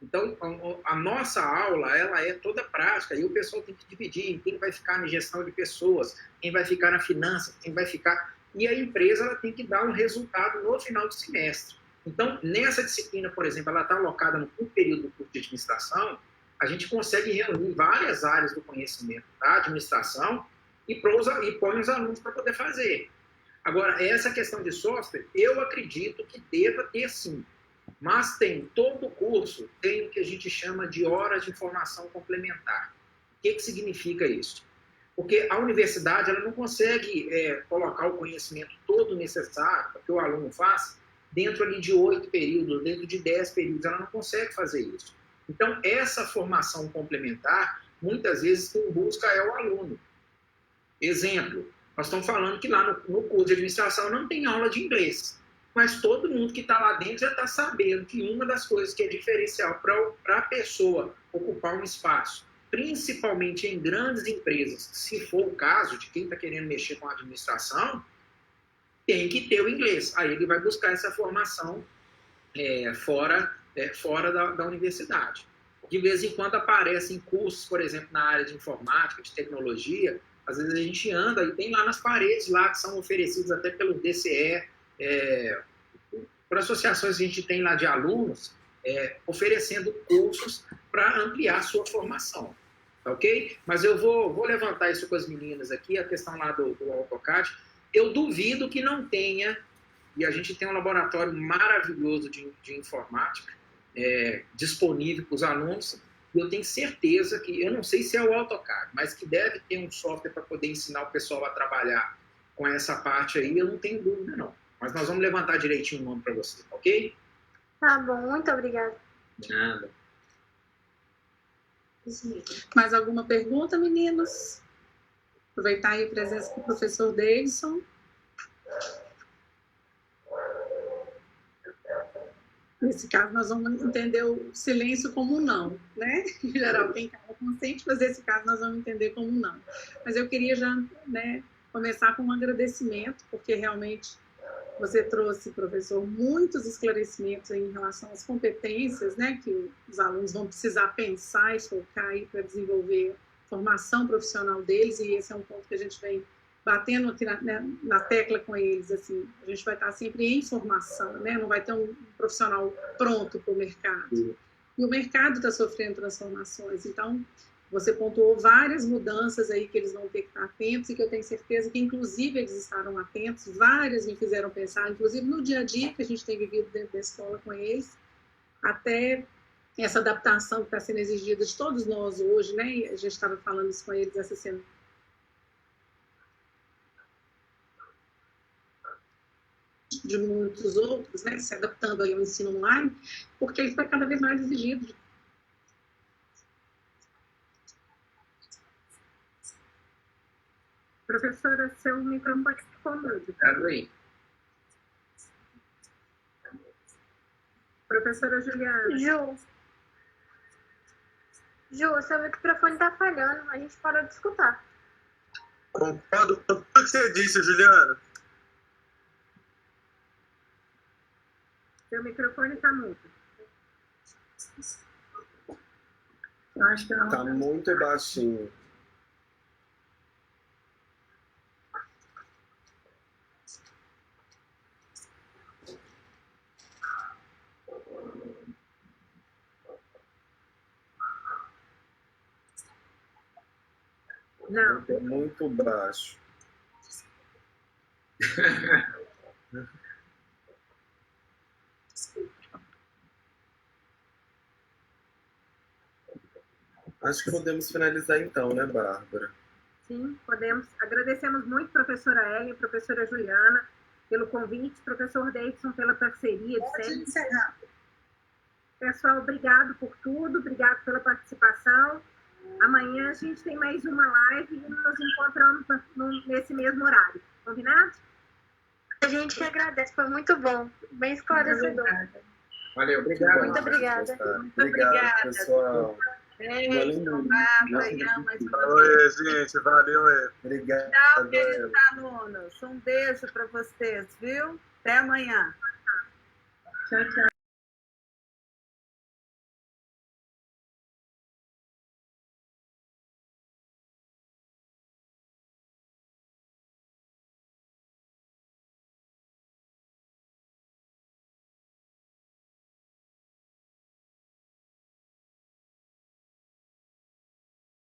Então, a nossa aula, ela é toda prática, e o pessoal tem que dividir quem vai ficar na gestão de pessoas, quem vai ficar na finança, quem vai ficar... E a empresa ela tem que dar um resultado no final do semestre. Então, nessa disciplina, por exemplo, ela está alocada no período do curso de administração, a gente consegue reunir várias áreas do conhecimento da administração e põe os alunos para poder fazer. Agora, essa questão de software, eu acredito que deva ter sim, mas todo o curso tem o que a gente chama de horas de formação complementar. O que significa isso? Porque a universidade ela não consegue colocar o conhecimento todo necessário que o aluno faz dentro ali de 8 períodos, dentro de 10 períodos, ela não consegue fazer isso. Então, essa formação complementar, muitas vezes, quem busca é o aluno. Exemplo, nós estamos falando que lá no curso de administração não tem aula de inglês, mas todo mundo que está lá dentro já está sabendo que uma das coisas que é diferencial para a pessoa ocupar um espaço, principalmente em grandes empresas, se for o caso de quem está querendo mexer com a administração, tem que ter o inglês. Aí ele vai buscar essa formação fora da universidade. De vez em quando aparecem cursos, por exemplo, na área de informática, de tecnologia, às vezes a gente anda e tem lá nas paredes lá que são oferecidos até pelo DCE, por associações que a gente tem lá de alunos, oferecendo cursos para ampliar a sua formação. Ok? Mas eu vou levantar isso com as meninas aqui, a questão lá do AutoCAD. Eu duvido que não tenha, e a gente tem um laboratório maravilhoso de informática disponível para os alunos, e eu tenho certeza que, eu não sei se é o AutoCAD, mas que deve ter um software para poder ensinar o pessoal a trabalhar com essa parte aí, eu não tenho dúvida não. Mas nós vamos levantar direitinho o nome para você, ok? Tá bom, muito obrigada. De nada. Mais alguma pergunta, meninos? Aproveitar aí a presença do professor Davidson. Nesse caso, nós vamos entender o silêncio como não, né? Em geral, quem está consciente, mas nesse caso nós vamos entender como não. Mas eu queria já começar com um agradecimento, porque realmente você trouxe, professor, muitos esclarecimentos em relação às competências, né, que os alunos vão precisar pensar e focar aí para desenvolver a formação profissional deles, e esse é um ponto que a gente vem batendo aqui na tecla com eles, assim, a gente vai estar sempre em formação, né, não vai ter um profissional pronto para o mercado. E o mercado está sofrendo transformações, então você pontuou várias mudanças aí que eles vão ter que estar atentos e que eu tenho certeza que, inclusive, eles estarão atentos. Várias me fizeram pensar, inclusive no dia a dia que a gente tem vivido dentro da escola com eles, até essa adaptação que está sendo exigida de todos nós hoje, né? E a gente estava falando isso com eles essa semana. De muitos outros, né? Se adaptando aí ao ensino online, porque isso vai cada vez mais exigido. Professora, seu microfone ficou mudo. Aí. Professora Juliana. Ju, seu microfone está falhando, a gente parou de escutar. Concordo com tudo que você disse, Juliana. Seu microfone está mudo. Eu acho que não. Tá muito baixinho. Não. Muito baixo. Acho que podemos finalizar então, né, Bárbara? Sim, podemos. Agradecemos muito, professora Ellen, professora Juliana, pelo convite, professor Davidson, pela parceria de sempre. Encerrar. Pessoal, obrigado por tudo, obrigado pela participação. Amanhã a gente tem mais uma live e nos encontramos nesse mesmo horário. Combinado? A gente que agradece, foi muito bom, bem esclarecedor. Valeu, obrigado. Muito obrigada. Obrigado, pessoal. Beijo, Oi, gente, valeu. Obrigado. Tchau, queridos alunos. Um beijo para vocês, viu? Até amanhã. Tchau, tchau.